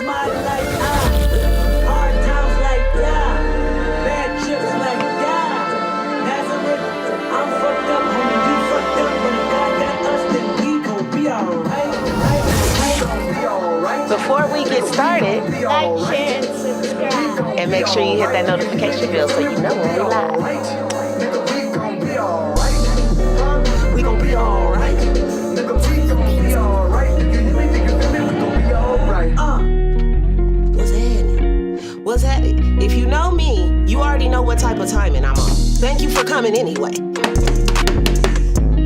my life, hard times like that, bad trips like that. Nazareth, I'm fucked up, homie, you fucked up. When God got us, then we gon' be alright. Before we get started, Like, share, and subscribe. and make sure you hit that notification bell so you know when we live. We gon' be alright. Nigga, we gon' be alright. You hear me? You feel me? We gon' be alright. What's happening? What's happening? If you know me, you already know what type of timing I'm on. Thank you for coming anyway.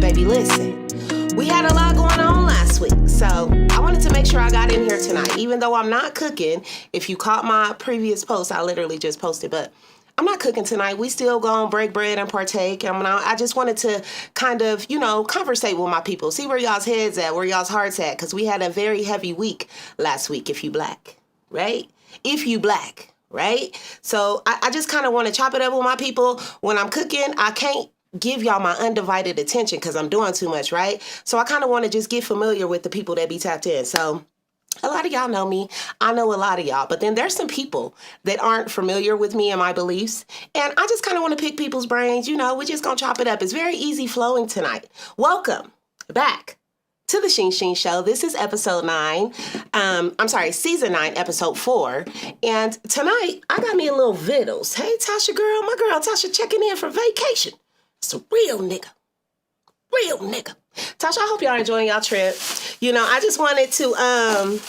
Baby, listen. We had a lot going on last week, so I wanted to make sure I got in here tonight. Even though I'm not cooking, if you caught my previous post, I literally just posted, but I'm not cooking tonight. We still gonna break bread and partake. I just wanted to kind of, conversate with my people, see where y'all's heads at, where y'all's hearts at, because we had a very heavy week last week, if you black, right? If you black, right? So I just kind of want to chop it up with my people. When I'm cooking, I can't give y'all my undivided attention because I'm doing too much, right? So I kind of want to just get familiar with the people that be tapped in. So a lot of y'all know me. I know a lot of y'all, but then there's some people that aren't familiar with me and my beliefs. And I just kind of want to pick people's brains. We're just going to chop it up. It's very easy flowing tonight. Welcome back to the Sheen Show. This is episode 9. Season 9, episode 4. And tonight I got me a little vittles. Hey, Tasha girl, my girl Tasha checking in from vacation. It's a real nigga. Real nigga. Tasha, I hope y'all enjoying y'all trip. I just wanted to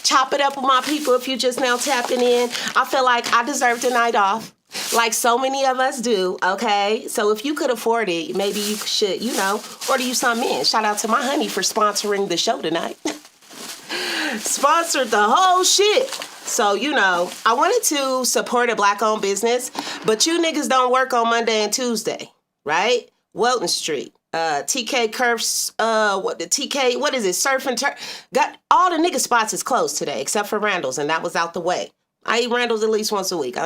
chop it up with my people if you just now tapping in. I feel like I deserved a night off, like so many of us do, okay? So if you could afford it, maybe you should, order you something in. Shout out to my honey for sponsoring the show tonight. Sponsored the whole shit. So, I wanted to support a black-owned business, but you niggas don't work on Monday and Tuesday, right? Welton Street. TK Curves, what is it? Surf and Turf. Got all the nigga spots is closed today, except for Randall's, and that was out the way. I eat Randall's at least once a week.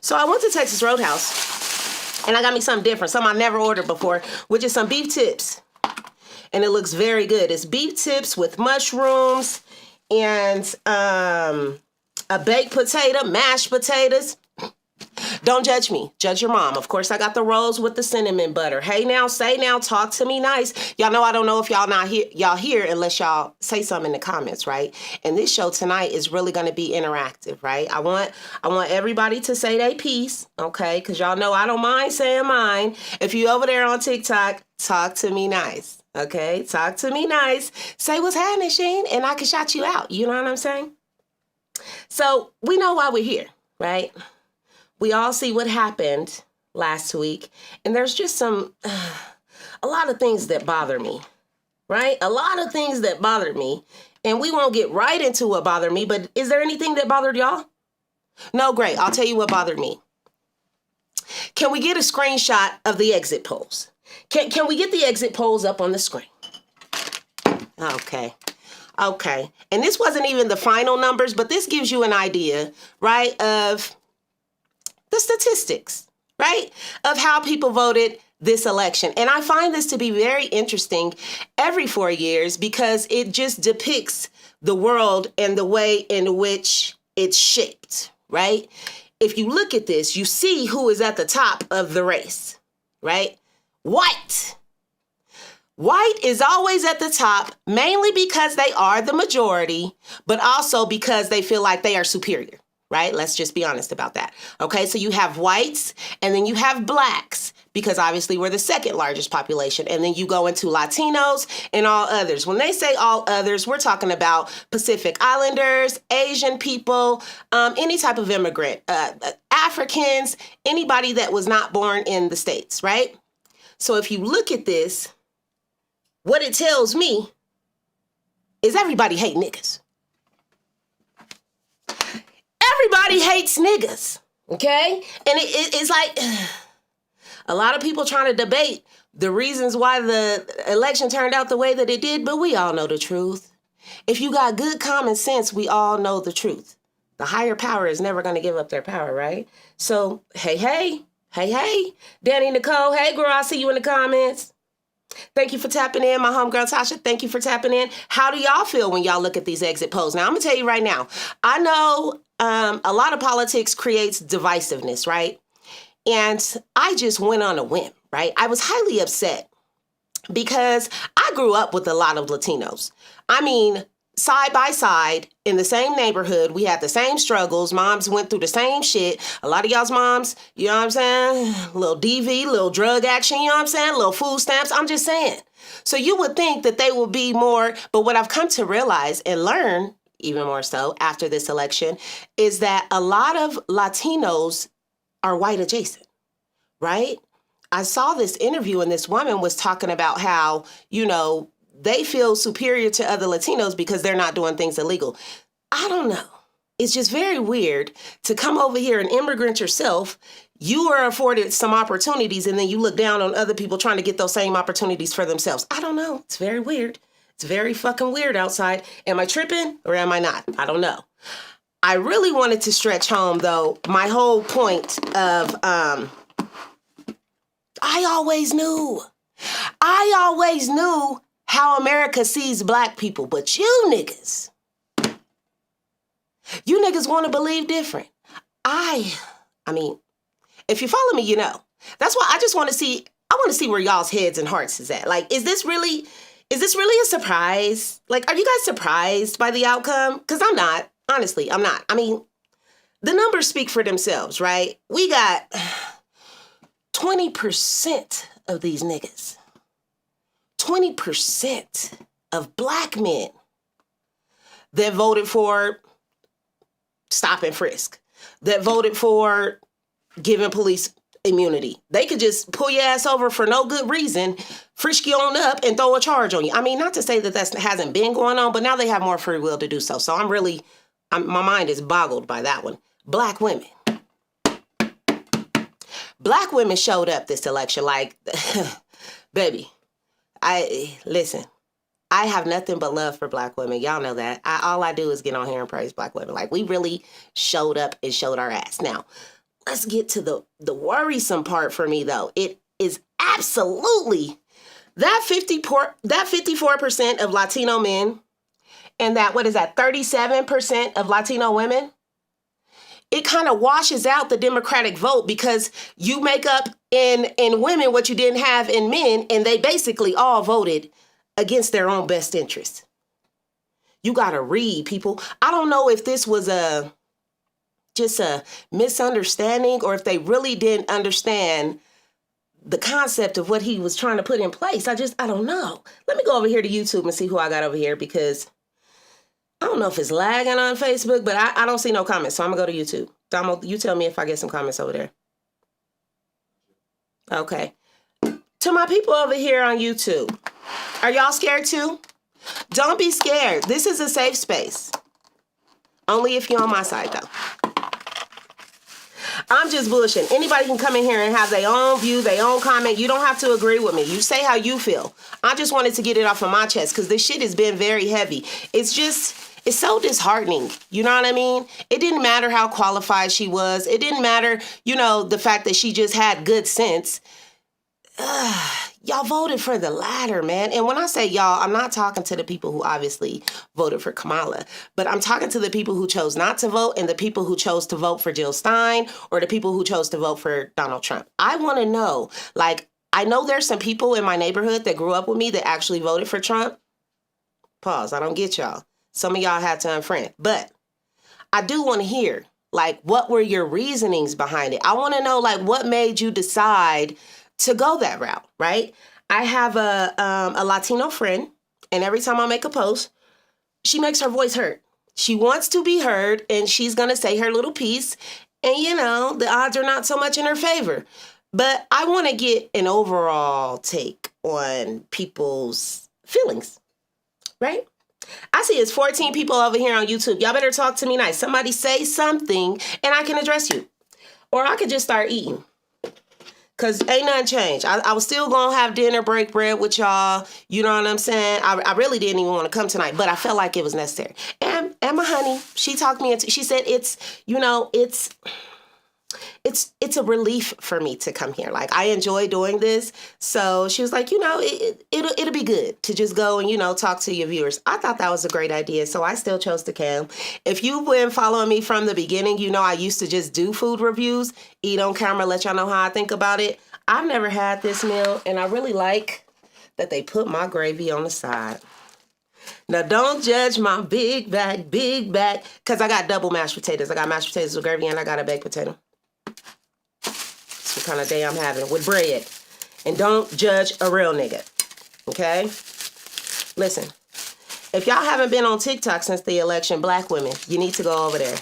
So I went to Texas Roadhouse, and I got me something different, something I never ordered before, which is some beef tips. And it looks very good. It's beef tips with mushrooms and a baked potato, mashed potatoes. Don't judge me. Judge your mom. Of course, I got the rolls with the cinnamon butter. Hey now, say now, talk to me nice. Y'all know I don't know if y'all here unless y'all say something in the comments, right? And this show tonight is really going to be interactive, right? I want everybody to say their piece, okay? Because y'all know I don't mind saying mine. If you over there on TikTok, talk to me nice, okay? Talk to me nice. Say what's happening, Sheen, and I can shout you out. You know what I'm saying? So we know why we're here, right? We all see what happened last week, and there's just a lot of things that bother me, right? A lot of things that bother me, and we won't get right into what bothered me, but is there anything that bothered y'all? No, great. I'll tell you what bothered me. Can we get a screenshot of the exit polls? Can we get the exit polls up on the screen? Okay. And this wasn't even the final numbers, but this gives you an idea, right, of the statistics, right, of how people voted this election. And I find this to be very interesting every 4 years because it just depicts the world and the way in which it's shaped, right? If you look at this, you see who is at the top of the race, right? White. White is always at the top, mainly because they are the majority, but also because they feel like they are superior. Right? Let's just be honest about that. Okay, so you have whites and then you have blacks because obviously we're the second largest population. And then you go into Latinos and all others. When they say all others, we're talking about Pacific Islanders, Asian people, any type of immigrant, Africans, anybody that was not born in the States, right? So if you look at this, what it tells me is everybody hate niggas. Everybody hates niggas, okay? And it's like a lot of people trying to debate the reasons why the election turned out the way that it did, but we all know the truth. If you got good common sense, we all know the truth. The higher power is never going to give up their power, right? So, hey, Danny Nicole, hey, girl, I see you in the comments. Thank you for tapping in, my homegirl Tasha. Thank you for tapping in. How do y'all feel when y'all look at these exit polls? Now, I'm going to tell you right now, I know a lot of politics creates divisiveness, right? And I just went on a whim, right? I was highly upset because I grew up with a lot of Latinos. I mean, side by side in the same neighborhood, we had the same struggles. Moms went through the same shit. A lot of y'all's moms, you know what I'm saying? Little DV, little drug action, you know what I'm saying? Little food stamps. I'm just saying. So you would think that they would be more, but what I've come to realize and learn even more so after this election is that a lot of Latinos are white adjacent, right? I saw this interview and this woman was talking about how, you know, they feel superior to other Latinos because they're not doing things illegal. I don't know. It's just very weird to come over here an immigrant yourself. You are afforded some opportunities and then you look down on other people trying to get those same opportunities for themselves. I don't know. It's very weird. It's very fucking weird outside. Am I tripping or am I not? I don't know. I really wanted to stretch home, though, my whole point of I always knew how America sees black people, but you niggas want to believe different. I mean, if you follow me, you know. That's why I want to see where y'all's heads and hearts is at. Like, is this really a surprise? Like, are you guys surprised by the outcome? Because I'm not. Honestly, I'm not. I mean, the numbers speak for themselves, right? We got 20% of these niggas. 20% of black men that voted for stop and frisk, that voted for giving police immunity. They could just pull your ass over for no good reason, frisk you on up and throw a charge on you. I mean, not to say that hasn't been going on, but now they have more free will to do so. So my mind is boggled by that one. Black women. Black women showed up this election like, baby, I have nothing but love for black women. Y'all know that. All I do is get on here and praise black women. Like, we really showed up and showed our ass. Now, let's get to the worrisome part for me, though. It is absolutely that 54% of Latino men and that, 37% of Latino women, it kind of washes out the Democratic vote because you make up in women what you didn't have in men, and they basically all voted against their own best interests. You got to read, people. I don't know if this was just a misunderstanding or if they really didn't understand the concept of what he was trying to put in place. I don't know. Let me go over here to YouTube and see who I got over here because I don't know if it's lagging on Facebook, but I don't see no comments. So I'm going to go to YouTube. Domo, you tell me if I get some comments over there. Okay. To my people over here on YouTube, are y'all scared too? Don't be scared. This is a safe space. Only if you're on my side, though. I'm just bullshitting. Anybody can come in here and have their own view, their own comment. You don't have to agree with me. You say how you feel. I just wanted to get it off of my chest because this shit has been very heavy. It's so disheartening. You know what I mean? It didn't matter how qualified she was. It didn't matter, the fact that she just had good sense. Y'all voted for the latter, man. And when I say y'all, I'm not talking to the people who obviously voted for Kamala, but I'm talking to the people who chose not to vote and the people who chose to vote for Jill Stein or the people who chose to vote for Donald Trump. I want to know, I know there's some people in my neighborhood that grew up with me that actually voted for Trump. Pause. I don't get y'all. Some of y'all had to unfriend, but I do want to hear, what were your reasonings behind it? I want to know, what made you decide to go that route, right? I have a Latino friend, and every time I make a post, she makes her voice heard. She wants to be heard, and she's going to say her little piece, and, the odds are not so much in her favor. But I want to get an overall take on people's feelings, right? I see it's 14 people over here on YouTube. Y'all better talk to me nice. Somebody say something, and I can address you. Or I could just start eating. Because ain't nothing changed. I was still going to have dinner, break bread with y'all. You know what I'm saying? I really didn't even want to come tonight, but I felt like it was necessary. And my honey, she talked me into, she said it's it's a relief for me to come here. Like, I enjoy doing this. So she was like, you know, it'll be good to just go and, you know, talk to your viewers. I thought that was a great idea. So I still chose to come. If you've been following me from the beginning, you know I used to just do food reviews, eat on camera, let y'all know how I think about it. I've never had this meal, and I really like that they put my gravy on the side. Now, don't judge my big back, because I got double mashed potatoes. I got mashed potatoes with gravy, and I got a baked potato. That's what kind of day I'm having, with bread. And don't judge a real nigga, okay? Listen, if y'all haven't been on TikTok since the election, black women, you need to go over there.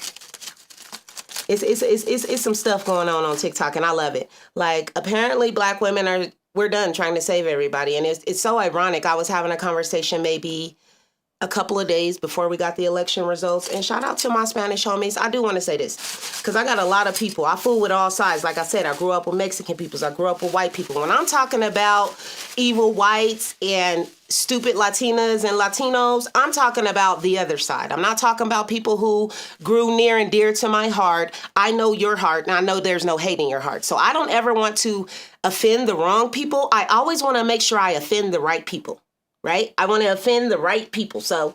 It's some stuff going on TikTok, and I love it. Like, apparently black women we're done trying to save everybody. And it's so ironic. I was having a conversation maybe a couple of days before we got the election results. And shout out to my Spanish homies. I do want to say this, because I got a lot of people. I fool with all sides. Like I said, I grew up with Mexican people. I grew up with white people. When I'm talking about evil whites and stupid Latinas and Latinos, I'm talking about the other side. I'm not talking about people who grew near and dear to my heart. I know your heart, and I know there's no hate in your heart. So I don't ever want to offend the wrong people. I always want to make sure I offend the right people. Right? I want to offend the right people. So,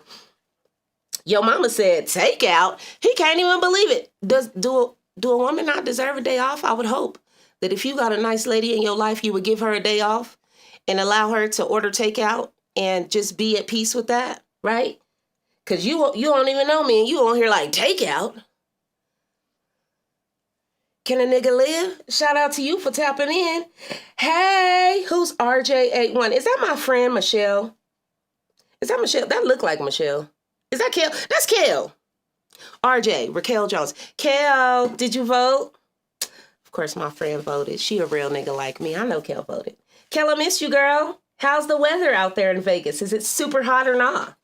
your mama said takeout. He can't even believe it. Do a woman not deserve a day off? I would hope that if you got a nice lady in your life, you would give her a day off and allow her to order takeout and just be at peace with that, right? Because you don't even know me, and you on here like, takeout? Can a nigga live? Shout out to you for tapping in. Hey, who's RJ81? Is that my friend Michelle? Is that Michelle? That look like Michelle. Is that Kel? That's Kel. RJ, Raquel Jones. Kel, did you vote? Of course, my friend voted. She a real nigga like me. I know Kel voted. Kel, I miss you, girl. How's the weather out there in Vegas? Is it super hot or not?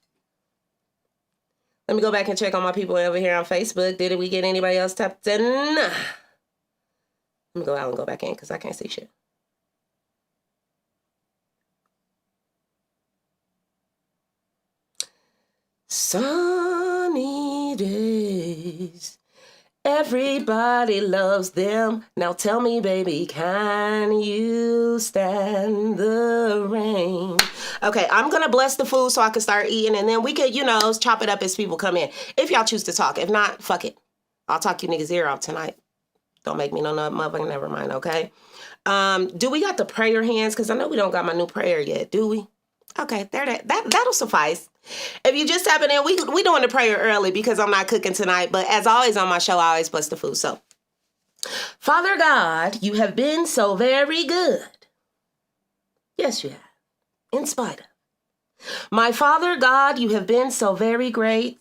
Let me go back and check on my people over here on Facebook. Did we get anybody else tapped in? Let me go out and go back in because I can't see shit. Sunny days, everybody loves them. Now tell me, baby, can you stand the rain? Okay, I'm going to bless the food so I can start eating, and then we could, you know, chop it up as people come in. If y'all choose to talk. If not, fuck it. I'll talk you niggas' ear off tonight. Don't make me no motherfucking never mind, okay? Do we got the prayer hands? Because I know we don't got my new prayer yet, do we? Okay, that'll suffice. If you just tapping in, we doing the prayer early because I'm not cooking tonight. But as always on my show, I always bless the food. So, Father God, you have been so very good. Yes, you have. In spite of. My Father God, you have been so very great.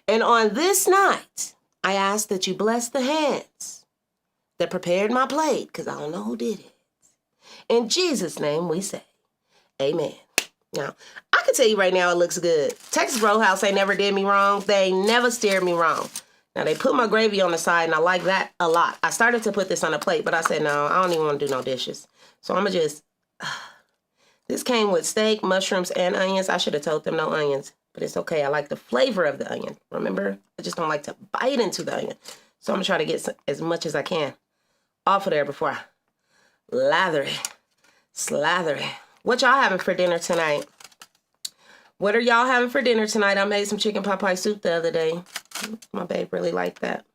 And on this night, I ask that you bless the hands that prepared my plate, because I don't know who did it. In Jesus' name we say, amen. Now, I can tell you right now it looks good. Texas Roadhouse, they never did me wrong. They never steered me wrong. Now, they put my gravy on the side, and I like that a lot. I started to put this on a plate, but I said, no, I don't even want to do no dishes. So I'm going to just... This came with steak, mushrooms, and onions. I should have told them no onions, but it's okay. I like the flavor of the onion. Remember? I just don't like to bite into the onion. So I'm going to try to get as much as I can off of there before I slather it. What y'all having for dinner tonight? What are y'all having for dinner tonight? I made some chicken pot pie soup the other day. My babe really liked that.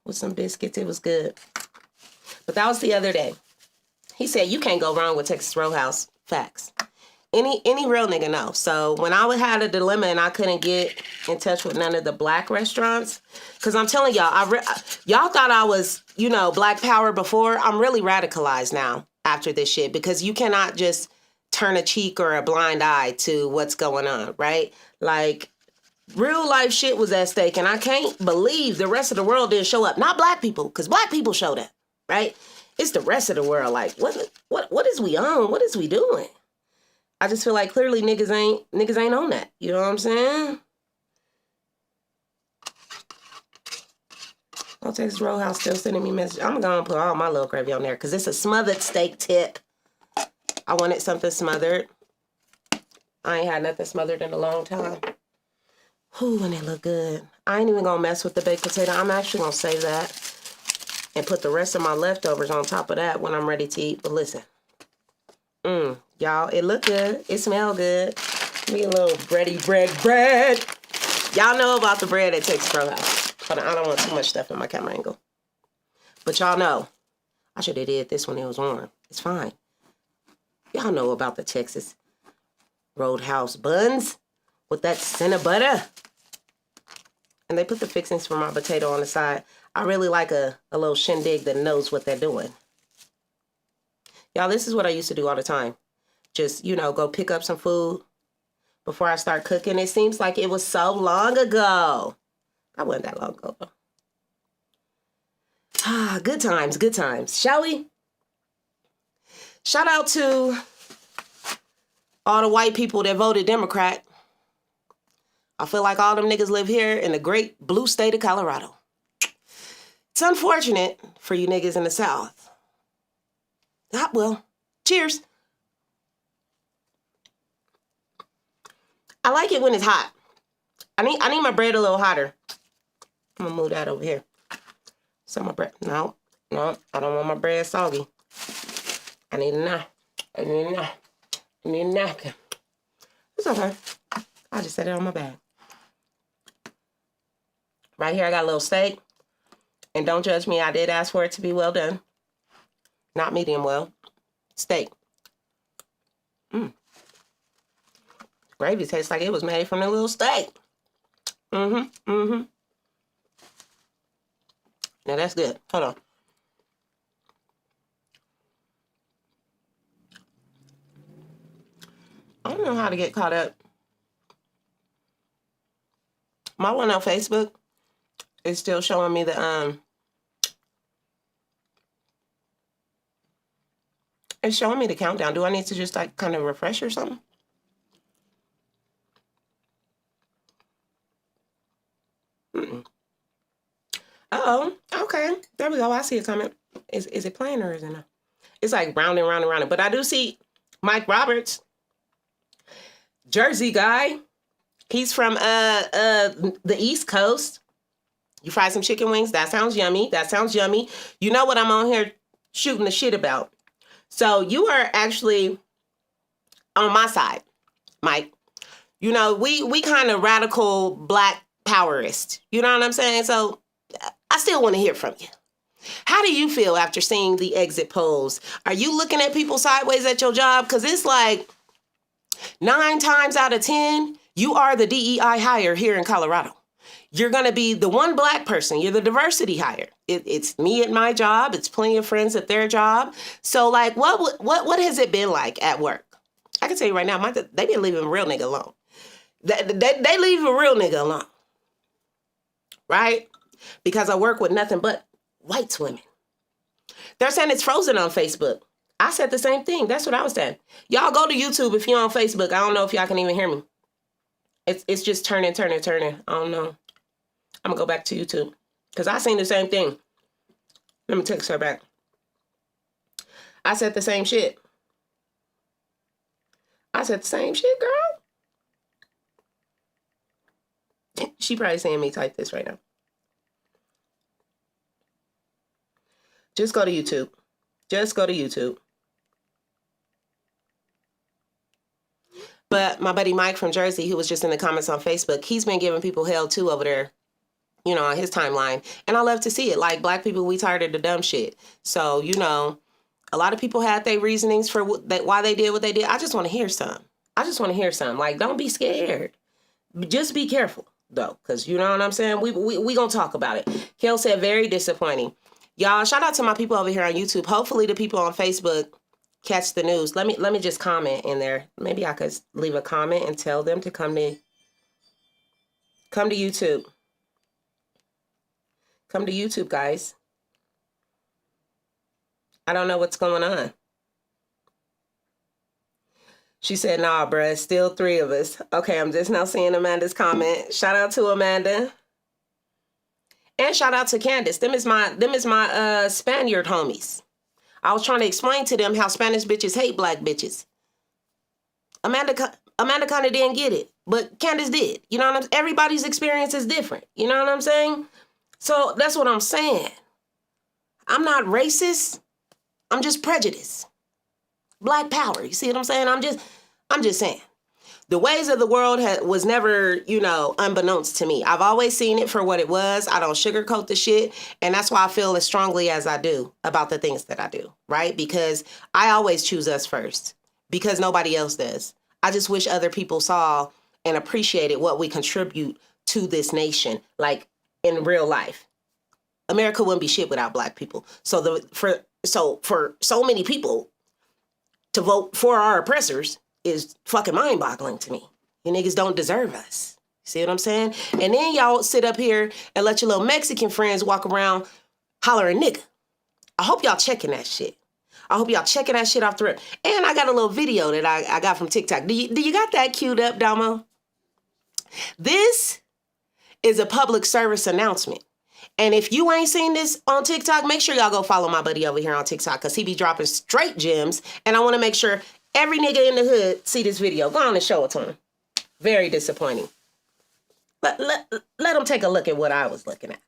With some biscuits. It was good. But that was the other day. He said, you can't go wrong with Texas Roadhouse. Facts. Any real nigga know. So when I had a dilemma and I couldn't get in touch with none of the black restaurants, because I'm telling y'all, y'all thought I was, you know, black power before. I'm really radicalized now after this shit, because you cannot just turn a cheek or a blind eye to what's going on, right? Like, real life shit was at stake, and I can't believe the rest of the world didn't show up. Not black people, because black people showed up, right? It's the rest of the world. Like, what is we on? What is we doing? I just feel like clearly niggas ain't on that. You know what I'm saying? I'll Texas Roadhouse still sending me messages. I'm going to put all my little gravy on there because it's a smothered steak tip. I wanted something smothered. I ain't had nothing smothered in a long time. Ooh, and it look good. I ain't even going to mess with the baked potato. I'm actually going to save that. and put the rest of my leftovers on top of that when I'm ready to eat. But listen, y'all, it look good. It smell good. Me a little bready bread. Y'all know about the bread at Texas Roadhouse. But I don't want too much stuff in my camera angle. But y'all know, I should have did this when it was warm. It's fine. Y'all know about the Texas Roadhouse buns with that cinnamon butter. And they put the fixings for my potato on the side. I really like a little shindig that knows what they're doing. Y'all, this is what I used to do all the time. Just, you know, go pick up some food before I start cooking. It seems like it was so long ago. That wasn't that long ago, though. Ah, good times. Shall we? Shout out to all the white people that voted Democrat. I feel like all them niggas live here in the great blue state of Colorado. It's unfortunate for you niggas in the South. Ah, well, cheers. I like it when it's hot. I need my bread a little hotter. I'm gonna move that over here. So my bread, no, I don't want my bread soggy. I need a napkin. It's okay. I just set it on my bag. Right here, I got a little steak. And don't judge me, I did ask for it to be well done. Not medium well. Steak. Gravy tastes like it was made from a little steak. Now that's good. Hold on. I don't know how to get caught up. My one on Facebook is still showing me the it's showing me the countdown. Do I need to just like kind of refresh or something? Uh-oh. Okay. There we go. I see it coming. Is it playing or is it not? It's like round and round and round. But I do see Mike Roberts, Jersey guy. He's from the East Coast. You fry some chicken wings. That sounds yummy. You know what I'm on here shooting the shit about. So you are actually on my side, Mike. You know, we kind of radical black powerist. You know what I'm saying? So I still want to hear from you. How do you feel after seeing the exit polls? Are you looking at people sideways at your job? Because it's like 9 times out of 10, you are the DEI hire here in Colorado. You're going to be the one black person. You're the diversity hire. It's me at my job. It's plenty of friends at their job. So like, what has it been like at work? I can tell you right now, they been leaving a real nigga alone. They leave a real nigga alone. Right? Because I work with nothing but white women. They're saying it's frozen on Facebook. I said the same thing. That's what I was saying. Y'all go to YouTube if you're on Facebook. I don't know if y'all can even hear me. It's just turning. I don't know. I'm going to go back to YouTube. Because I seen the same thing. Let me text her back. I said the same shit. Girl. She probably seeing me type this right now. Just go to YouTube. But my buddy Mike from Jersey, who was just in the comments on Facebook, he's been giving people hell too over there, you know, on his timeline. And I love to see it. Like, black people, we tired of the dumb shit. So, you know, a lot of people had their reasonings for why they did what they did. I just want to hear some. Like, don't be scared. Just be careful, though, because you know what I'm saying? We going to talk about it. Kel said, very disappointing. Y'all, shout out to my people over here on YouTube. Hopefully the people on Facebook catch the news. Let me just comment in there. Maybe I could leave a comment and tell them to come to YouTube. Come to YouTube, guys. I don't know what's going on. She said, nah, bruh, still 3 of us. Okay, I'm just now seeing Amanda's comment. Shout out to Amanda. And shout out to Candace. Them is my Spaniard homies. I was trying to explain to them how Spanish bitches hate black bitches. Amanda kind of didn't get it, but Candace did. You know what I'm saying? Everybody's experience is different. You know what I'm saying? So that's what I'm saying. I'm not racist. I'm just prejudiced. Black power. You see what I'm saying? I'm just saying. The ways of the world was never, unbeknownst to me. I've always seen it for what it was. I don't sugarcoat the shit. And that's why I feel as strongly as I do about the things that I do, right? Because I always choose us first because nobody else does. I just wish other people saw and appreciated what we contribute to this nation, like in real life. America wouldn't be shit without Black people. So for so many people to vote for our oppressors is fucking mind-boggling to me. You niggas don't deserve us. See what I'm saying? And then y'all sit up here and let your little Mexican friends walk around hollering nigga. I hope y'all checking that shit. I hope y'all checking that shit off the rip. And I got a little video that I got from TikTok. Do you got that queued up, Damo? This is a public service announcement. And if you ain't seen this on TikTok, make sure y'all go follow my buddy over here on TikTok because he be dropping straight gems. And I want to make sure every nigga in the hood see this video. Go on and show it to him. Very disappointing. But let him take a look at what I was looking at.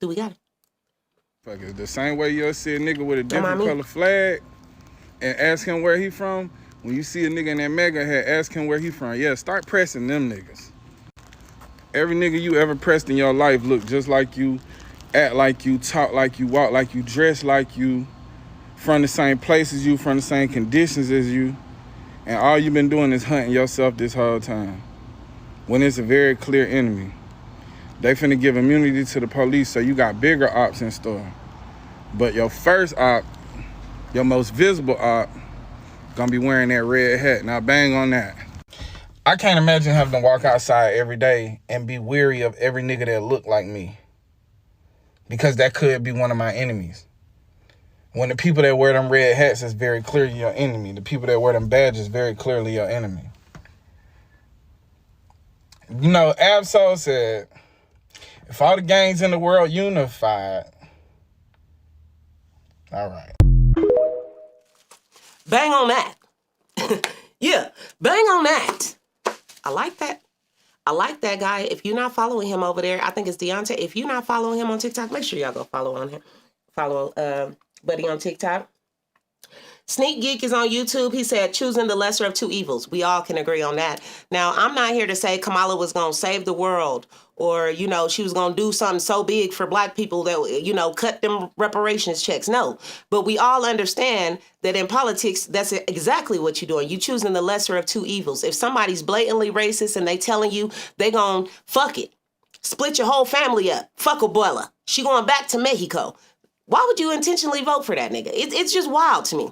Do we got it? Fuck it. The same way you'll see a nigga with a different color flag and ask him where he from, when you see a nigga in that mega hat, ask him where he from. Yeah, start pressing them niggas. Every nigga you ever pressed in your life look just like you, act like you, talk like you, walk like you, dress like you, from the same place as you, from the same conditions as you, and all you've been doing is hunting yourself this whole time. When it's a very clear enemy. They finna give immunity to the police, so you got bigger ops in store. But your first op, your most visible op, gonna be wearing that red hat. Now bang on that. I can't imagine having to walk outside every day and be weary of every nigga that look like me. Because that could be one of my enemies. When the people that wear them red hats is very clearly your enemy. The people that wear them badges very clearly your enemy. You know, Absol said, if all the gangs in the world unified, all right. Bang on that. Yeah, bang on that. I like that. I like that guy. If you're not following him over there, I think it's Deontay. If you're not following him on TikTok, make sure y'all go follow on him. Follow Buddy on TikTok. Sneak Geek is on YouTube. He said, choosing the lesser of two evils. We all can agree on that. Now, I'm not here to say Kamala was going to save the world or, she was going to do something so big for Black people that, cut them reparations checks. No, but we all understand that in politics, that's exactly what you're doing. You're choosing the lesser of two evils. If somebody's blatantly racist and they telling you they going to fuck it, split your whole family up, fuck abuela, she going back to Mexico. Why would you intentionally vote for that nigga? It's just wild to me.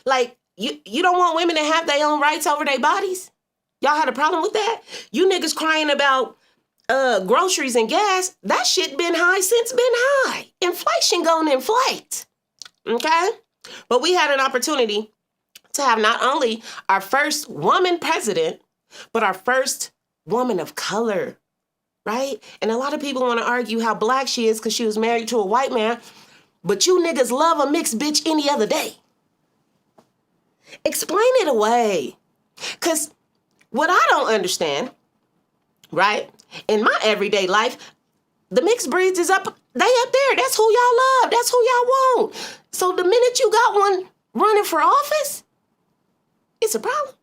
Like, you don't want women to have their own rights over their bodies? Y'all had a problem with that? You niggas crying about groceries and gas, that shit been high since been high. Inflation gonna inflate, okay? But we had an opportunity to have not only our first woman president, but our first woman of color, right? And a lot of people want to argue how Black she is because she was married to a white man, but you niggas love a mixed bitch any other day. Explain it away. Because what I don't understand, right, in my everyday life, the mixed breeds is up, they up there. That's who y'all love. That's who y'all want. So the minute you got one running for office, it's a problem.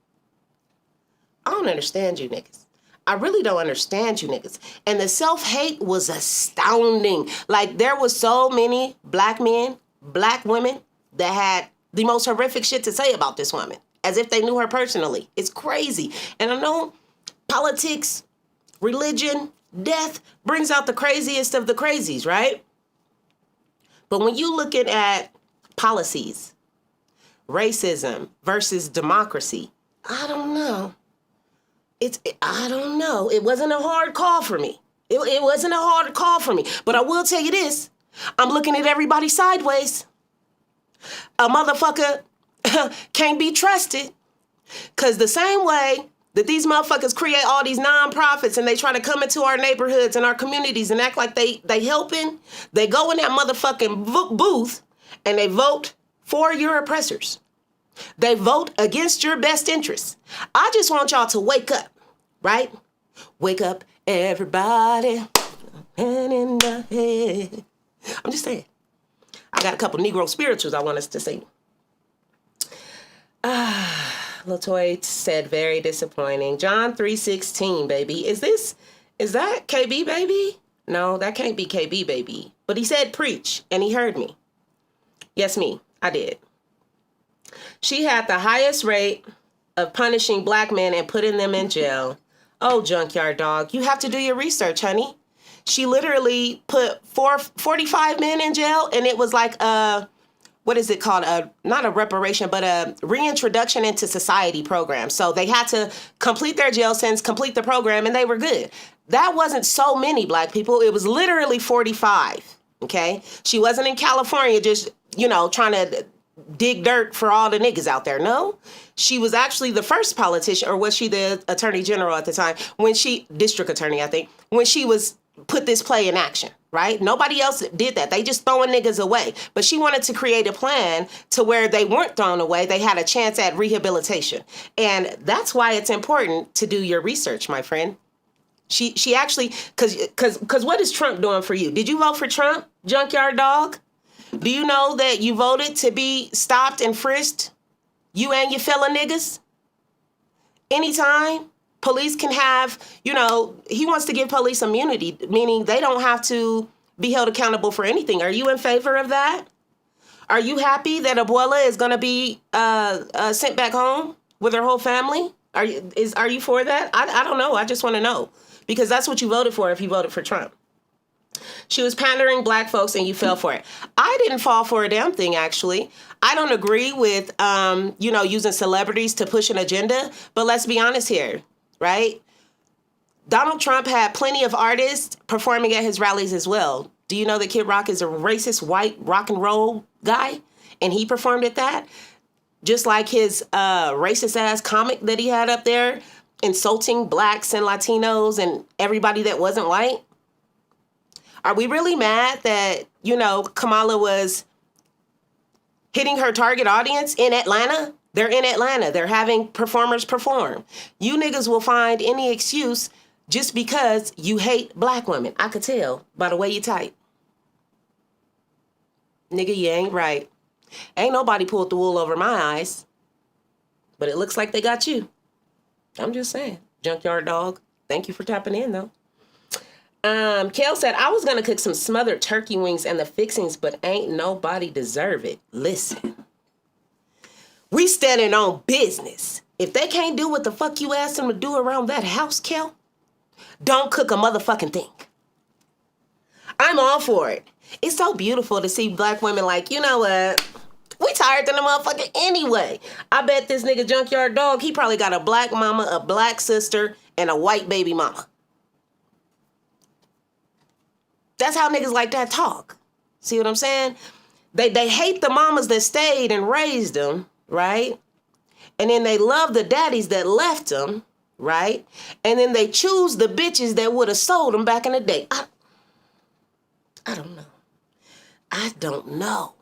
I don't understand you niggas. I really don't understand you niggas. And the self-hate was astounding. Like, there was so many Black men, Black women that had the most horrific shit to say about this woman, as if they knew her personally. It's crazy. And I know politics, religion, death brings out the craziest of the crazies, right? But when you looking at policies, racism versus democracy, I don't know. I don't know. It wasn't a hard call for me. It wasn't a hard call for me. But I will tell you this. I'm looking at everybody sideways. A motherfucker can't be trusted. Because the same way that these motherfuckers create all these nonprofits and they try to come into our neighborhoods and our communities and act like they helping, they go in that motherfucking booth and they vote for your oppressors. They vote against your best interests. I just want y'all to wake up, right? Wake up, everybody. hand in the head. I'm just saying. I got a couple Negro spirituals I want us to sing. Latoya said, very disappointing. John 3:16, baby. Is that KB, baby? No, that can't be KB, baby. But he said preach, and he heard me. Yes, me. I did. She had the highest rate of punishing black men and putting them in jail. Oh, junkyard dog, you have to do your research, honey. She literally put 45 men in jail, and it was like what is it called? Not a reparation, but a reintroduction into society program. So they had to complete their jail sentence, complete the program, and they were good. That wasn't so many black people. It was literally 45, okay? She wasn't in California just, trying to dig dirt for all the niggas out there. No, she was actually the first politician, or was she the attorney general at the time? District attorney, I think, when she was put this play in action, right? Nobody else did that. They just throwing niggas away. But she wanted to create a plan to where they weren't thrown away. They had a chance at rehabilitation. And that's why it's important to do your research, my friend. She actually, because what is Trump doing for you? Did you vote for Trump, junkyard dog? Do you know that you voted to be stopped and frisked? You and your fellow niggas? Anytime? Police can have, he wants to give police immunity, meaning they don't have to be held accountable for anything. Are you in favor of that? Are you happy that Abuela is going to be sent back home with her whole family? Are you for that? I don't know. I just want to know, because that's what you voted for if you voted for Trump. She was pandering black folks and you fell for it. I didn't fall for a damn thing, actually. I don't agree with, using celebrities to push an agenda. But let's be honest here. Right? Donald Trump had plenty of artists performing at his rallies as well. Do you know that Kid Rock is a racist white rock and roll guy? And he performed at that? Just like his racist ass comic that he had up there, insulting blacks and Latinos and everybody that wasn't white? Are we really mad that, Kamala was hitting her target audience in Atlanta? They're in Atlanta. They're having performers perform. You niggas will find any excuse just because you hate black women. I could tell by the way you type. Nigga, you ain't right. Ain't nobody pulled the wool over my eyes. But it looks like they got you. I'm just saying. Junkyard dog. Thank you for tapping in, though. Kale said, I was going to cook some smothered turkey wings and the fixings, but ain't nobody deserve it. Listen. We standing on business. If they can't do what the fuck you asked them to do around that house, Kel, don't cook a motherfucking thing. I'm all for it. It's so beautiful to see black women like, you know what? We tired than the motherfucker anyway. I bet this nigga junkyard dog, he probably got a black mama, a black sister, and a white baby mama. That's how niggas like that talk. See what I'm saying? They hate the mamas that stayed and raised them. Right? And then they love the daddies that left them, right? And then they choose the bitches that would have sold them back in the day. I don't know. I don't know.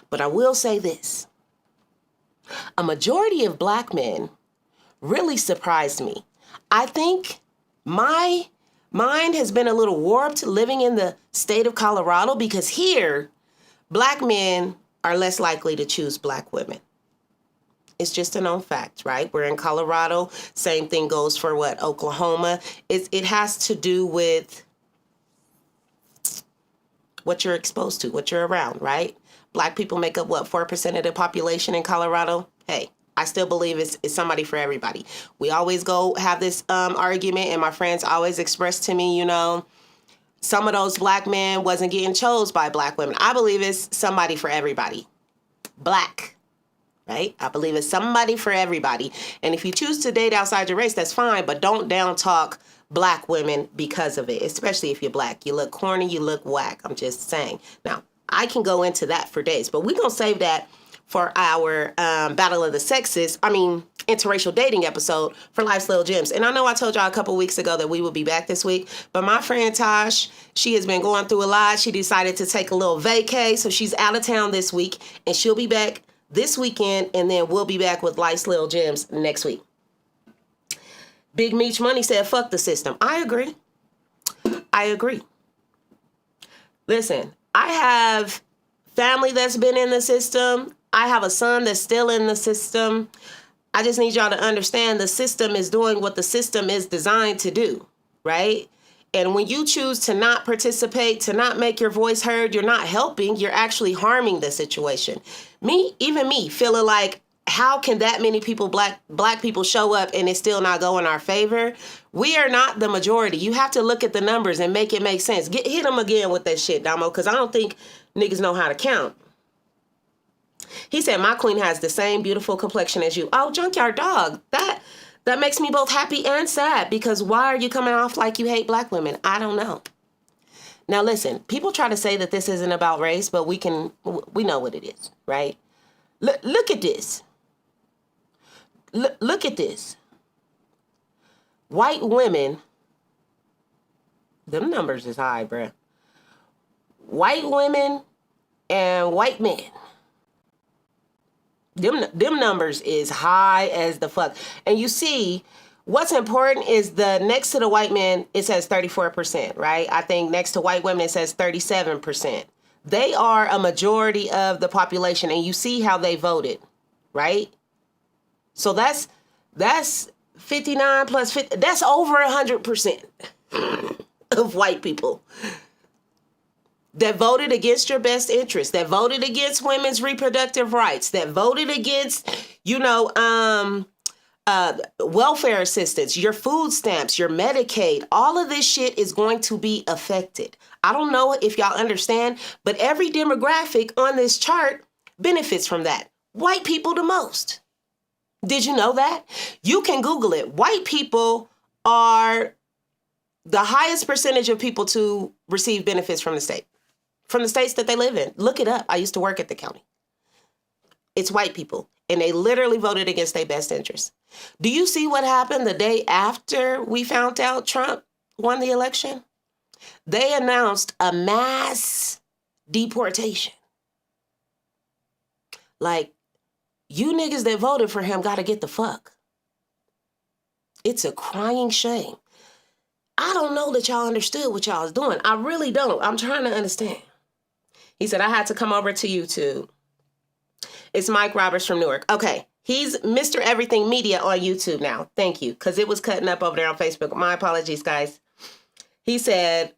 But I will say this. A majority of black men really surprised me. I think my mind has been a little warped living in the state of Colorado, because here, black men are less likely to choose black women. It's just a known fact, right? We're in Colorado. Same thing goes for Oklahoma. It has to do with what you're exposed to, what you're around, right? Black people make up, 4% of the population in Colorado? Hey, I still believe it's somebody for everybody. We always go have this argument, and my friends always express to me, some of those black men wasn't getting chose by black women. I believe it's somebody for everybody. Black. Right? I believe it's somebody for everybody. And if you choose to date outside your race, that's fine. But don't down talk black women because of it, especially if you're black. You look corny, you look whack. I'm just saying. Now, I can go into that for days, but we're going to save that for our Battle of the Sexes, interracial dating episode for Life's Little Gems. And I know I told y'all a couple weeks ago that we would be back this week, but my friend Tosh, she has been going through a lot. She decided to take a little vacay, so she's out of town this week, and she'll be back this weekend, and then we'll be back with Life's Little Gems next week. Big Meech Money said, fuck the system. I agree. Listen, I have family that's been in the system. I have a son that's still in the system. I just need y'all to understand the system is doing what the system is designed to do, right? And when you choose to not participate, to not make your voice heard, you're not helping, you're actually harming the situation. Even me, feeling like, how can that many people, black people, show up and it still not go in our favor? We are not the majority. You have to look at the numbers and make it make sense. Hit them again with that shit, Damo, because I don't think niggas know how to count. He said, my queen has the same beautiful complexion as you. Oh, Junkyard Dog, that makes me both happy and sad, because why are you coming off like you hate black women? I don't know. Now, listen, people try to say that this isn't about race, but we know what it is, right? Look at this. Look at this. White women, them numbers is high, bruh. White women and white men. Them numbers is high as the fuck. And you see, what's important is the next to the white men, it says 34%, right? I think next to white women, it says 37%. They are a majority of the population, and you see how they voted, right? So that's 59 plus 50. That's over 100% of white people that voted against your best interest, that voted against women's reproductive rights, that voted against, welfare assistance, your food stamps, your Medicaid. All of this shit is going to be affected. I don't know if y'all understand, but every demographic on this chart benefits from that. White people the most. Did you know that? You can Google it. White people are the highest percentage of people to receive benefits from the state, from the states that they live in. Look it up. I used to work at the county. It's white people, and they literally voted against their best interests. Do you see what happened the day after we found out Trump won the election? They announced a mass deportation. Like, you niggas that voted for him got to get the fuck. It's a crying shame. I don't know that y'all understood what y'all was doing. I really don't. I'm trying to understand. He said, I had to come over to YouTube. It's Mike Roberts from Newark. Okay. He's Mr. Everything Media on YouTube now. Thank you. Because it was cutting up over there on Facebook. My apologies, guys. He said,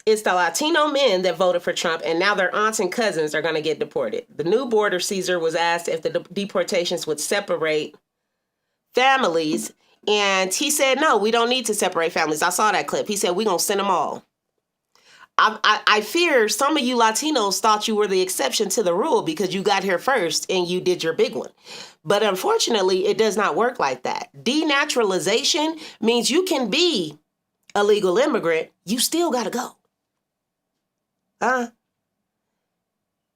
it's the Latino men that voted for Trump, and now their aunts and cousins are going to get deported. The new border Caesar was asked if the deportations would separate families, and he said, no, we don't need to separate families. I saw that clip. He said, we're going to send them all. I fear some of you Latinos thought you were the exception to the rule because you got here first and you did your big one. But unfortunately, it does not work like that. Denaturalization means you can be a legal immigrant. You still got to go.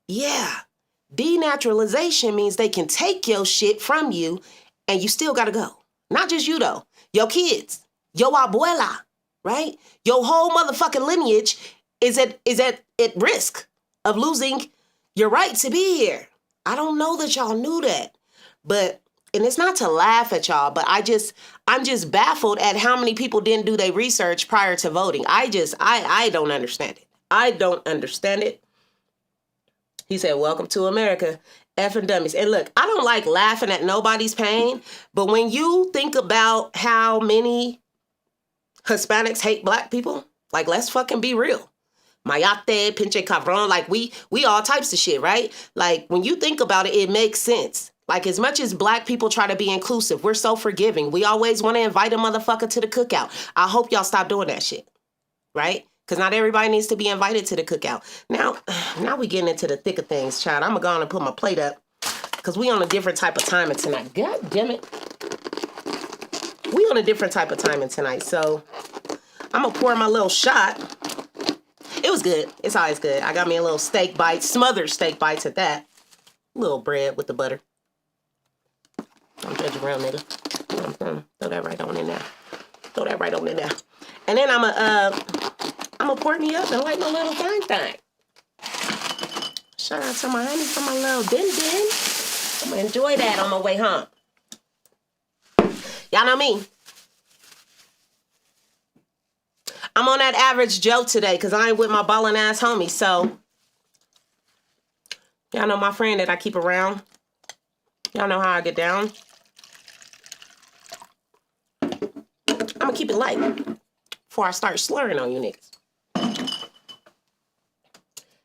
Yeah. Denaturalization means they can take your shit from you and you still got to go. Not just you, though. Your kids, your abuela, right? Your whole motherfucking lineage is at risk of losing your right to be here. I don't know that y'all knew that, and it's not to laugh at y'all, but I'm just baffled at how many people didn't do their research prior to voting. I don't understand it. I don't understand it. He said, welcome to America, effing dummies. And look, I don't like laughing at nobody's pain, but when you think about how many Hispanics hate black people, like, let's fucking be real. Mayate, pinche cabron, like we all types of shit, right? Like, when you think about it, it makes sense. Like, as much as black people try to be inclusive, we're so forgiving. We always want to invite a motherfucker to the cookout. I hope y'all stop doing that shit, right? Because not everybody needs to be invited to the cookout. Now we getting into the thick of things, child. I'm going to go on and put my plate up because we on a different type of timing tonight. God damn it. We on a different type of timing tonight. So I'm going to pour my little shot. It was good. It's always good. I got me a little steak bite, smothered steak bites at that. A little bread with the butter. Don't judge around, nigga. Throw that right on in there. Throw that right on in there. And then I'm gonna pour me up and light my little thing. Shout out to my honey for my little din. I'm gonna enjoy that on my way home. Y'all know me. I'm on that average Joe today because I ain't with my ballin' ass homies. So, y'all know my friend that I keep around. Y'all know how I get down. I'm gonna keep it light before I start slurring on you niggas.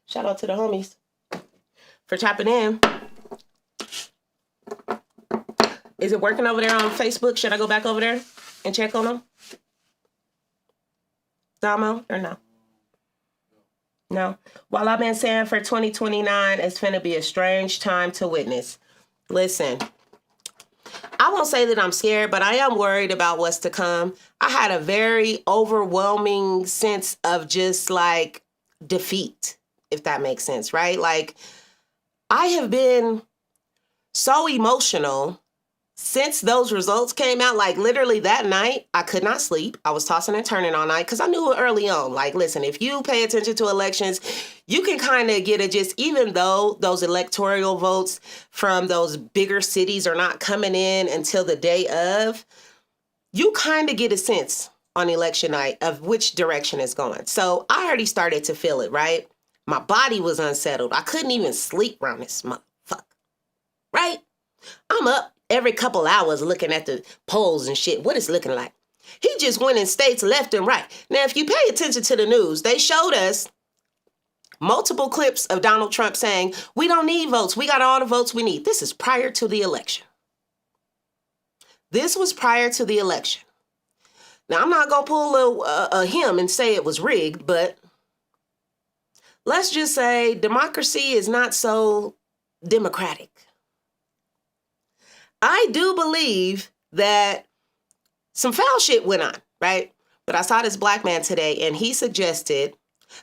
Shout out to the homies for tapping in. Is it working over there on Facebook? Should I go back over there and check on them? Damo, or no? No. While I've been saying for 2029, it's finna be a strange time to witness. Listen, I won't say that I'm scared, but I am worried about what's to come. I had a very overwhelming sense of just like defeat, if that makes sense, right? Like, I have been so emotional since those results came out. Like, literally that night, I could not sleep. I was tossing and turning all night because I knew early on, like, listen, if you pay attention to elections, you can kind of get a gist, even though those electoral votes from those bigger cities are not coming in until the day of, you kind of get a sense on election night of which direction it's going. So I already started to feel it, right? My body was unsettled. I couldn't even sleep around this motherfucker, right? I'm up every couple hours looking at the polls and shit. What it's looking like. He just went in states left and right. Now, if you pay attention to the news, they showed us multiple clips of Donald Trump saying, we don't need votes. We got all the votes we need. This is prior to the election. This was prior to the election. Now, I'm not going to pull a him and say it was rigged, but let's just say democracy is not so democratic. I do believe that some foul shit went on, right? But I saw this black man today, and he suggested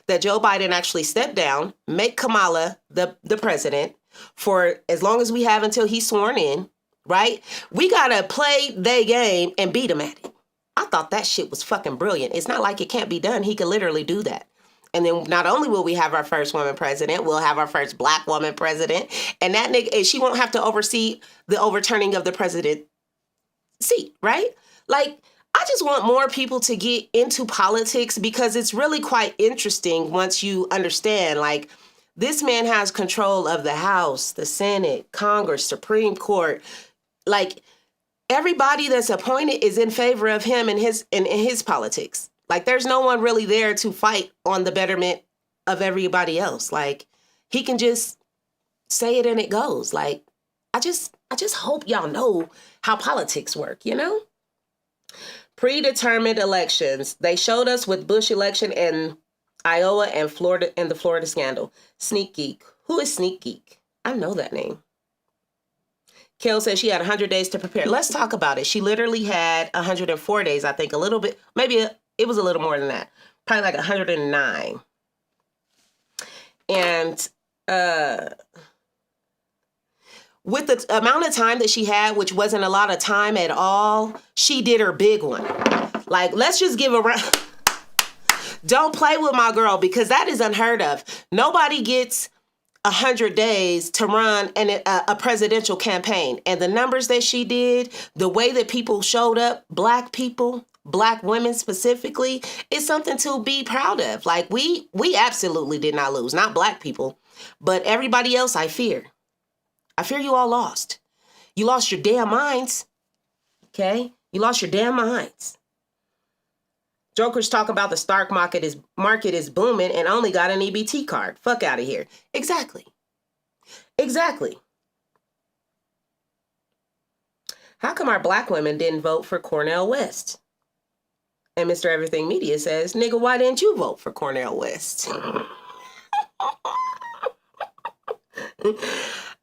that Joe Biden actually step down, make Kamala the president for as long as we have until he's sworn in, right? We got to play their game and beat him at it. I thought that shit was fucking brilliant. It's not like it can't be done. He could literally do that. And then not only will we have our first woman president, we'll have our first black woman president. And that nigga, she won't have to oversee the overturning of the president seat, right? Like, I just want more people to get into politics because it's really quite interesting once you understand, like, this man has control of the House, the Senate, Congress, Supreme Court. Like, everybody that's appointed is in favor of him and his politics. Like, there's no one really there to fight on the betterment of everybody else. Like, he can just say it and it goes. Like, I just hope y'all know how politics work, you know? Predetermined elections. They showed us with Bush election and Iowa and Florida and the Florida scandal. Sneak Geek. Who is Sneak Geek? I know that name. Kel says she had 100 days to prepare. Let's talk about it. She literally had 104 days, I think, a little bit, maybe it was a little more than that. Probably like 109. And with the amount of time that she had, which wasn't a lot of time at all, she did her big one. Like, let's just give a round. Don't play with my girl because that is unheard of. Nobody gets 100 days to run a presidential campaign. And the numbers that she did, the way that people showed up, black people, black women specifically, is something to be proud of. Like, we absolutely did not lose. Not black people, but everybody else, I fear. I fear you all lost. You lost your damn minds. Okay? You lost your damn minds. Jokers talk about the stock market is booming and only got an EBT card. Fuck out of here. Exactly. Exactly. How come our black women didn't vote for Cornel West? And Mr. Everything Media says, nigga, why didn't you vote for Cornel West?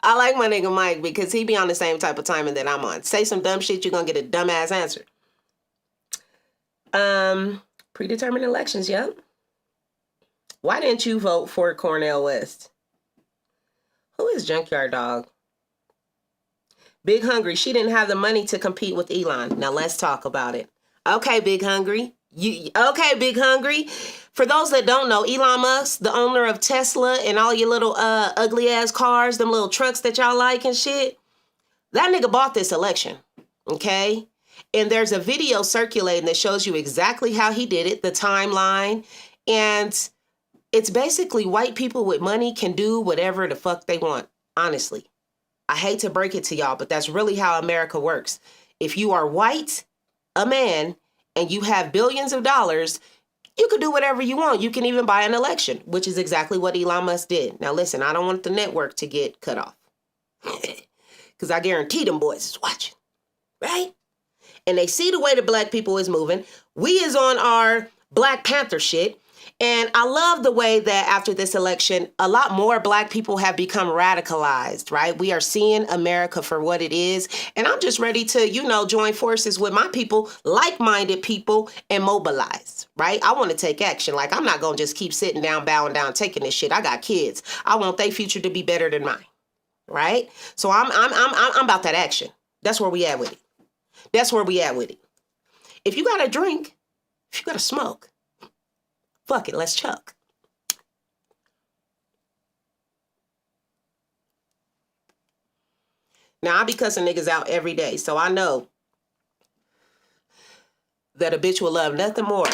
I like my nigga Mike because he be on the same type of timing that I'm on. Say some dumb shit, you're going to get a dumbass answer. Predetermined elections, yep. Why didn't you vote for Cornel West? Who is Junkyard Dog? Big Hungry, she didn't have the money to compete with Elon. Now let's talk about it. Okay, Big Hungry. Okay, Big Hungry. For those that don't know, Elon Musk, the owner of Tesla and all your little ugly ass cars, them little trucks that y'all like and shit, that nigga bought this election, okay? And there's a video circulating that shows you exactly how he did it, the timeline. And it's basically white people with money can do whatever the fuck they want. Honestly, I hate to break it to y'all, but that's really how America works. If you are white, a man, and you have billions of dollars, you can do whatever you want. You can even buy an election, which is exactly what Elon Musk did. Now, listen, I don't want the network to get cut off because I guarantee them boys is watching, right? And they see the way the black people is moving. We is on our Black Panther shit. And I love the way that after this election, a lot more black people have become radicalized, right? We are seeing America for what it is. And I'm just ready to, join forces with my people, like-minded people, and mobilize, right? I want to take action. Like, I'm not going to just keep sitting down, bowing down, taking this shit. I got kids. I want their future to be better than mine, right? So I'm about that action. That's where we at with it. That's where we at with it. If you got to drink, if you got to smoke, fuck it, let's chuck. Now, I be cussing niggas out every day, so I know that a bitch will love nothing more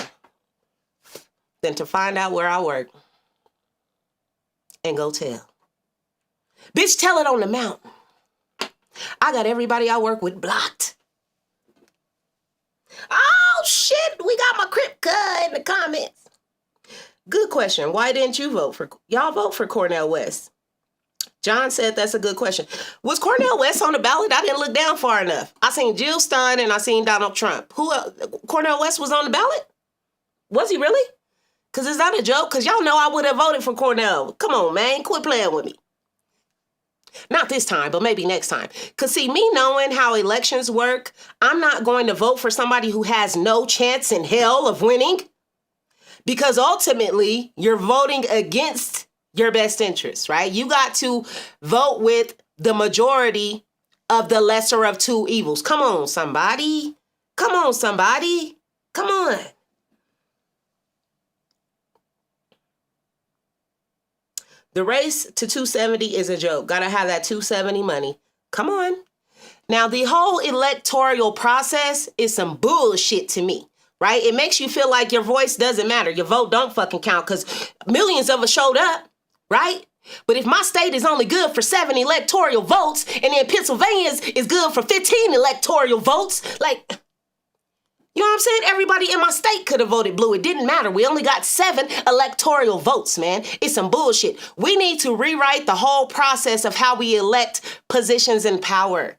than to find out where I work and go tell. Bitch, tell it on the mountain. I got everybody I work with blocked. Oh, shit, we got my Crip cut in the comments. Good question. Why didn't you vote for... Y'all vote for Cornel West. John said that's a good question. Was Cornel West on the ballot? I didn't look down far enough. I seen Jill Stein and I seen Donald Trump. Who else? Cornel West was on the ballot? Was he really? Because is that a joke? Because y'all know I would have voted for Cornel. Come on, man. Quit playing with me. Not this time, but maybe next time. Because see, me knowing how elections work, I'm not going to vote for somebody who has no chance in hell of winning. Because ultimately, you're voting against your best interests, right? You got to vote with the majority of the lesser of two evils. Come on, somebody. Come on, somebody. Come on. The race to 270 is a joke. Gotta have that 270 money. Come on. Now, the whole electoral process is some bullshit to me. Right? It makes you feel like your voice doesn't matter. Your vote don't fucking count because millions of us showed up, right? But if my state is only good for 7 electoral votes and then Pennsylvania's is good for 15 electoral votes, like, you know what I'm saying? Everybody in my state could have voted blue. It didn't matter. We only got 7 electoral votes, man. It's some bullshit. We need to rewrite the whole process of how we elect positions in power.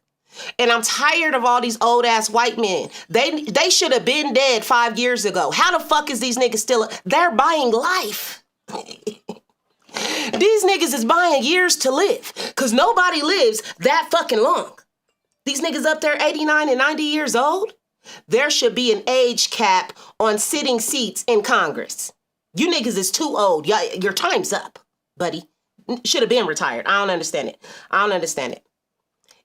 And I'm tired of all these old ass white men. They should have been dead 5 years ago. How the fuck is these niggas still? They're buying life. These niggas is buying years to live because nobody lives that fucking long. These niggas up there 89 and 90 years old. There should be an age cap on sitting seats in Congress. You niggas is too old. Your time's up, buddy. Should have been retired. I don't understand it. I don't understand it.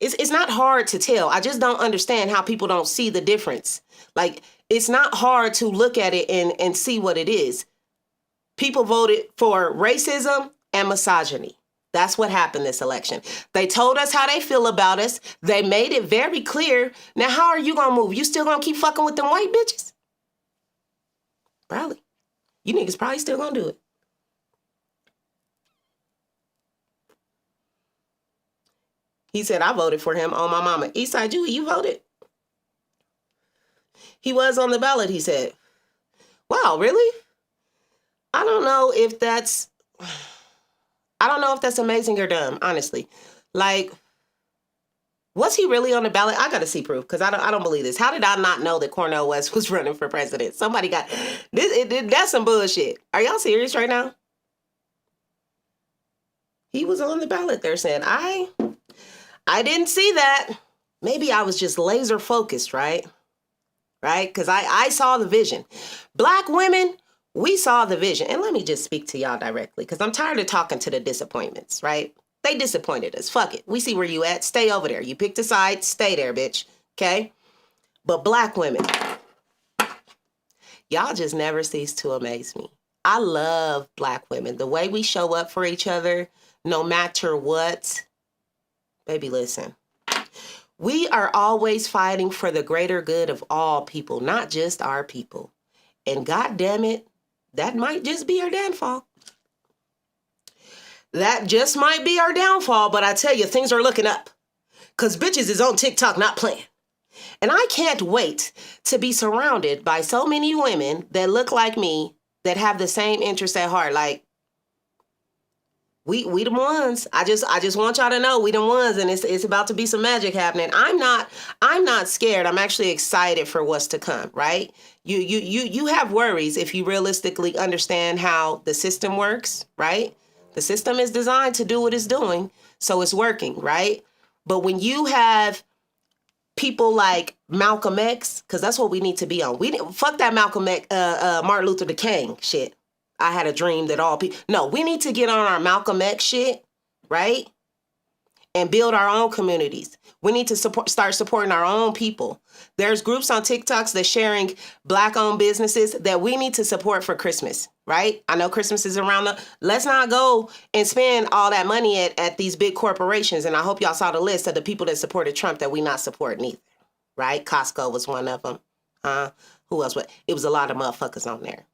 It's not hard to tell. I just don't understand how people don't see the difference. Like, it's not hard to look at it and see what it is. People voted for racism and misogyny. That's what happened this election. They told us how they feel about us. They made it very clear. Now, how are you going to move? You still going to keep fucking with them white bitches? Probably. You niggas probably still going to do it. He said, I voted for him on my mama. Eastside Jewy, you voted? He was on the ballot, he said. Wow, really? I don't know if that's amazing or dumb, honestly. Like, was he really on the ballot? I got to see proof because I don't believe this. How did I not know that Cornel West was running for president? Somebody got this. That's some bullshit. Are y'all serious right now? He was on the ballot. They're saying, I didn't see that. Maybe I was just laser focused, right? Right? Because I saw the vision. Black women, we saw the vision. And let me just speak to y'all directly because I'm tired of talking to the disappointments, right? They disappointed us. Fuck it. We see where you at. Stay over there. You picked a side. Stay there, bitch. Okay? But black women, y'all just never cease to amaze me. I love black women. The way we show up for each other, no matter what. Baby, listen. We are always fighting for the greater good of all people, not just our people. And God damn it, that might just be our downfall. That just might be our downfall, but I tell you, things are looking up. Because bitches is on TikTok not playing. And I can't wait to be surrounded by so many women that look like me, that have the same interests at heart. Like, we the ones. I just want y'all to know we the ones, and it's about to be some magic happening. I'm not scared. I'm actually excited for what's to come, right? You have worries if you realistically understand how the system works, right? The system is designed to do what it's doing, so it's working, right? But when you have people like Malcolm X, because that's what we need to be on. Fuck that Malcolm X, Martin Luther King shit. I had a dream that all people. No, we need to get on our Malcolm X shit, right? And build our own communities. We need to start supporting our own people. There's groups on TikToks that sharing Black-owned businesses that we need to support for Christmas, right? I know Christmas is around. Let's not go and spend all that money at these big corporations. And I hope y'all saw the list of the people that supported Trump that we not supporting either, right? Costco was one of them. Who else? It was a lot of motherfuckers on there,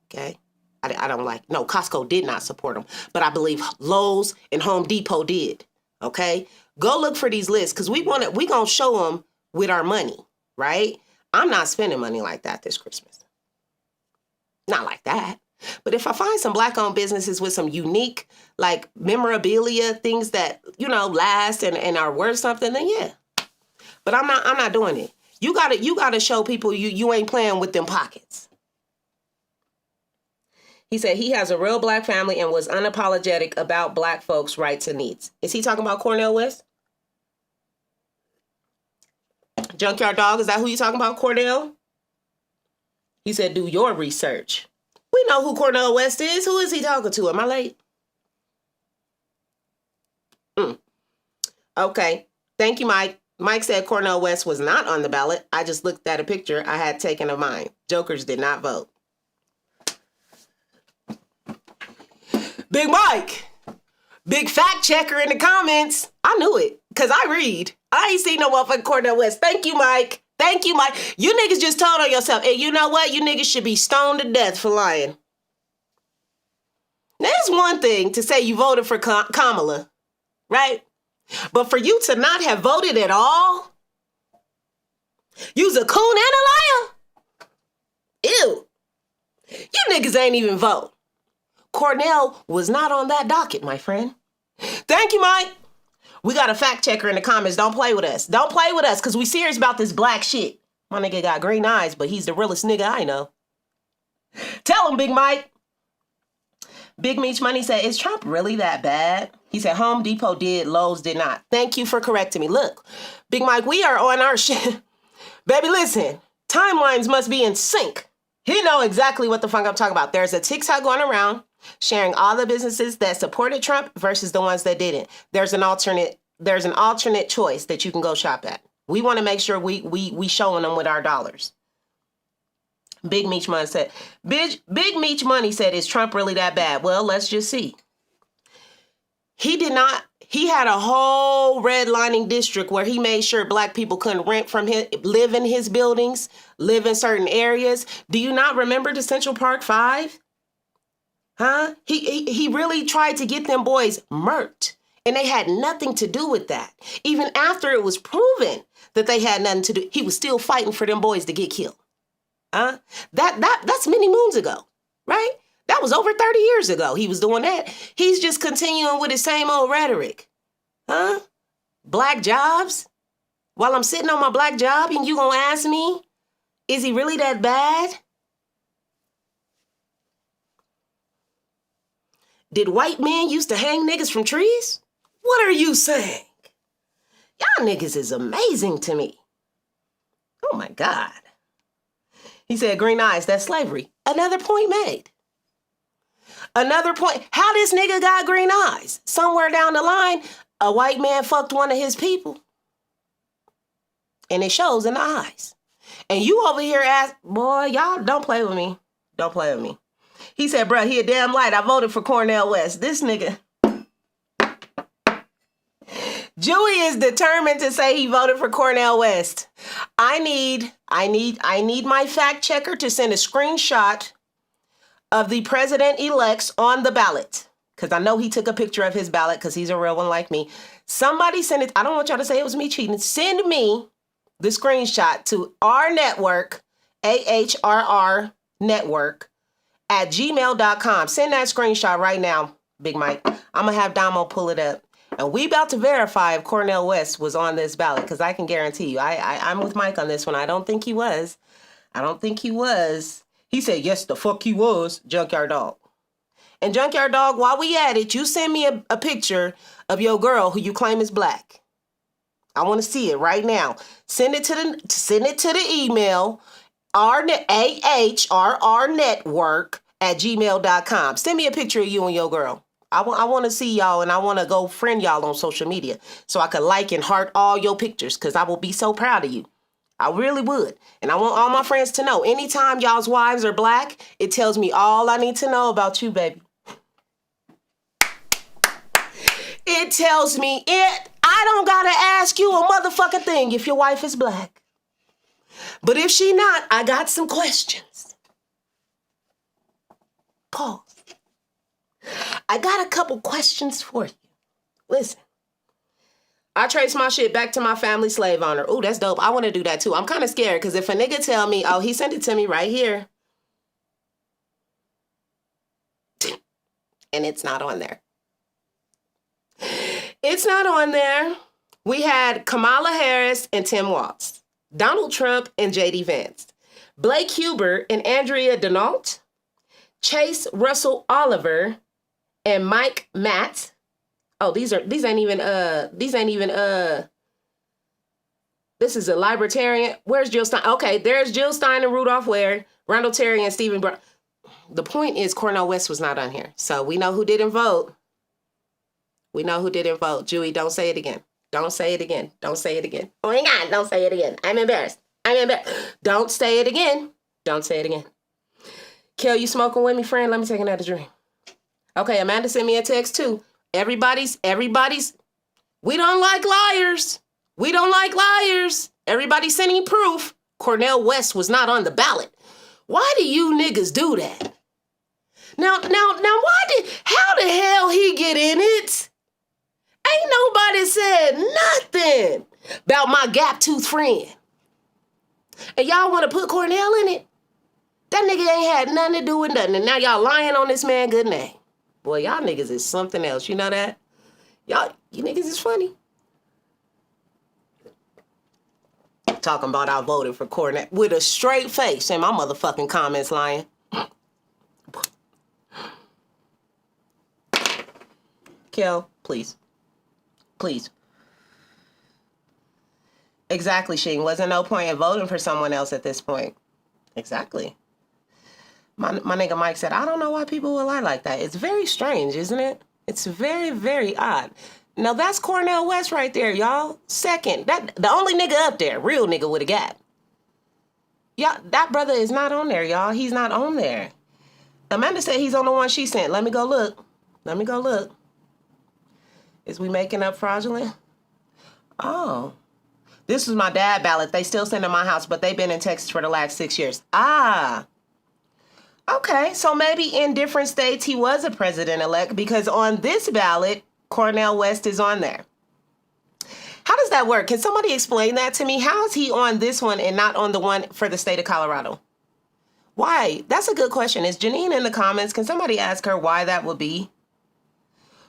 okay? I don't like, no, Costco did not support them, but I believe Lowe's and Home Depot did, okay? Go look for these lists, because we going to show them with our money, right? I'm not spending money like that this Christmas. Not like that. But if I find some Black-owned businesses with some unique, like, memorabilia, things that, last and are worth something, then yeah. But I'm not doing it. You gotta show people you ain't playing with them pockets. He said he has a real Black family and was unapologetic about Black folks' rights and needs. Is he talking about Cornel West? Junkyard Dog, is that who you talking about, Cornel? He said, do your research. We know who Cornel West is. Who is he talking to? Am I late? Okay. Thank you, Mike. Mike said Cornel West was not on the ballot. I just looked at a picture I had taken of mine. Jokers did not vote. Big Mike, big fact checker in the comments. I knew it, because I read. I ain't seen no motherfucking Cornel West. Thank you, Mike. Thank you, Mike. You niggas just told on yourself. And you know what? You niggas should be stoned to death for lying. Now, it's one thing to say you voted for Kamala, right? But for you to not have voted at all, you's a coon and a liar. Ew. You niggas ain't even vote. Cornel was not on that docket, my friend. Thank you, Mike. We got a fact checker in the comments. Don't play with us. Don't play with us, because we serious about this black shit. My nigga got green eyes, but he's the realest nigga I know. Tell him, Big Mike. Big Meech Money said, is Trump really that bad? He said Home Depot did, Lowe's did not. Thank you for correcting me. Look, Big Mike, we are on our shit. Baby, listen. Timelines must be in sync. He know exactly what the fuck I'm talking about. There's a TikTok going around sharing all the businesses that supported Trump versus the ones that didn't. There's an alternate choice that you can go shop at. We want to make sure we showing them with our dollars. Big Meech Money said, Big Meech Money said, is Trump really that bad? Well, let's just see. He had a whole redlining district where he made sure Black people couldn't rent from him, live in his buildings, live in certain areas. Do you not remember the Central Park 5? Huh? He really tried to get them boys murked, and they had nothing to do with that. Even after it was proven that they had nothing to do, he was still fighting for them boys to get killed. Huh? That's many moons ago, right? That was over 30 years ago. He was doing that. He's just continuing with his same old rhetoric. Huh? Black jobs? While I'm sitting on my black job and you gonna ask me, is he really that bad? Did white men used to hang niggas from trees? What are you saying? Y'all niggas is amazing to me. Oh my God. He said, green eyes, that's slavery. Another point made. Another point. How this nigga got green eyes? Somewhere down the line, a white man fucked one of his people. And it shows in the eyes. And you over here ask, boy, y'all don't play with me. Don't play with me. He said, bruh, he a damn light. I voted for Cornel West. This nigga Jewy is determined to say he voted for Cornel West. I need my fact checker to send a screenshot of the president-elects on the ballot. Because I know he took a picture of his ballot because he's a real one like me. Somebody send it. I don't want y'all to say it was me cheating. Send me the screenshot to our network, AHRR Network, at gmail.com. Send that screenshot right now, Big Mike. I'm going to have Damo pull it up. And we about to verify if Cornel West was on this ballot, because I can guarantee you, I'm with Mike on this one. I don't think he was. He said, yes, the fuck he was, Junkyard Dog. And Junkyard Dog, while we at it, you send me a picture of your girl who you claim is black. I want to see it right now. Send it to the email, AHRRNetwork at gmail.com. Send me a picture of you and your girl. I want to see y'all, and I want to go friend y'all on social media so I could like and heart all your pictures, because I will be so proud of you. I really would. And I want all my friends to know, anytime y'all's wives are black, it tells me all I need to know about you, baby. It tells me I don't gotta ask you a motherfucking thing if your wife is black. But if she not, I got some questions. Pause. I got a couple questions for you. Listen. I trace my shit back to my family slave owner. Ooh, that's dope. I want to do that too. I'm kind of scared because if a nigga tell me, oh, he sent it to me right here, and it's not on there. It's not on there. We had Kamala Harris and Tim Walz, Donald Trump and J.D. Vance, Blake Huber and Andrea Denault, Chase Russell Oliver and Mike Matt. Oh, these ain't even, this is a libertarian. Where's Jill Stein? Okay, there's Jill Stein and Rudolph Ware, Randall Terry and Stephen Brown. The point is Cornel West was not on here. So we know who didn't vote. Jewy, don't say it again. Don't say it again. Don't say it again. Oh my God, don't say it again. I'm embarrassed. Don't say it again. Don't say it again. Kel, you smoking with me, friend? Let me take another drink. Okay, Amanda sent me a text too. Everybody's, we don't like liars. Everybody's sending proof. Cornel West was not on the ballot. Why do you niggas do that? Now, how the hell he get in it? Ain't nobody said nothing about my gap-toothed friend. And y'all want to put Cornel in it? That nigga ain't had nothing to do with nothing. And now y'all lying on this man good name. Boy, y'all niggas is something else. You know that? You niggas is funny. Talking about I voted for Cornel with a straight face and my motherfucking comments lying. Kel, please. Exactly, Sheen. Wasn't no point in voting for someone else at this point. Exactly. My nigga Mike said, I don't know why people will lie like that. It's very strange, isn't it? It's very, very odd. Now, that's Cornel West right there, y'all. Second, the only nigga up there, real nigga with a gap. Y'all, that brother is not on there, y'all. He's not on there. Amanda said he's on the one she sent. Let me go look. Is we making up fraudulent? Oh. This was my dad's ballot. They still send to my house, but they've been in Texas for the last 6 years. Ah. Okay, so maybe in different states he was a president-elect, because on this ballot, Cornel West is on there. How does that work? Can somebody explain that to me? How is he on this one and not on the one for the state of Colorado? Why? That's a good question. Is Janine in the comments? Can somebody ask her why that would be?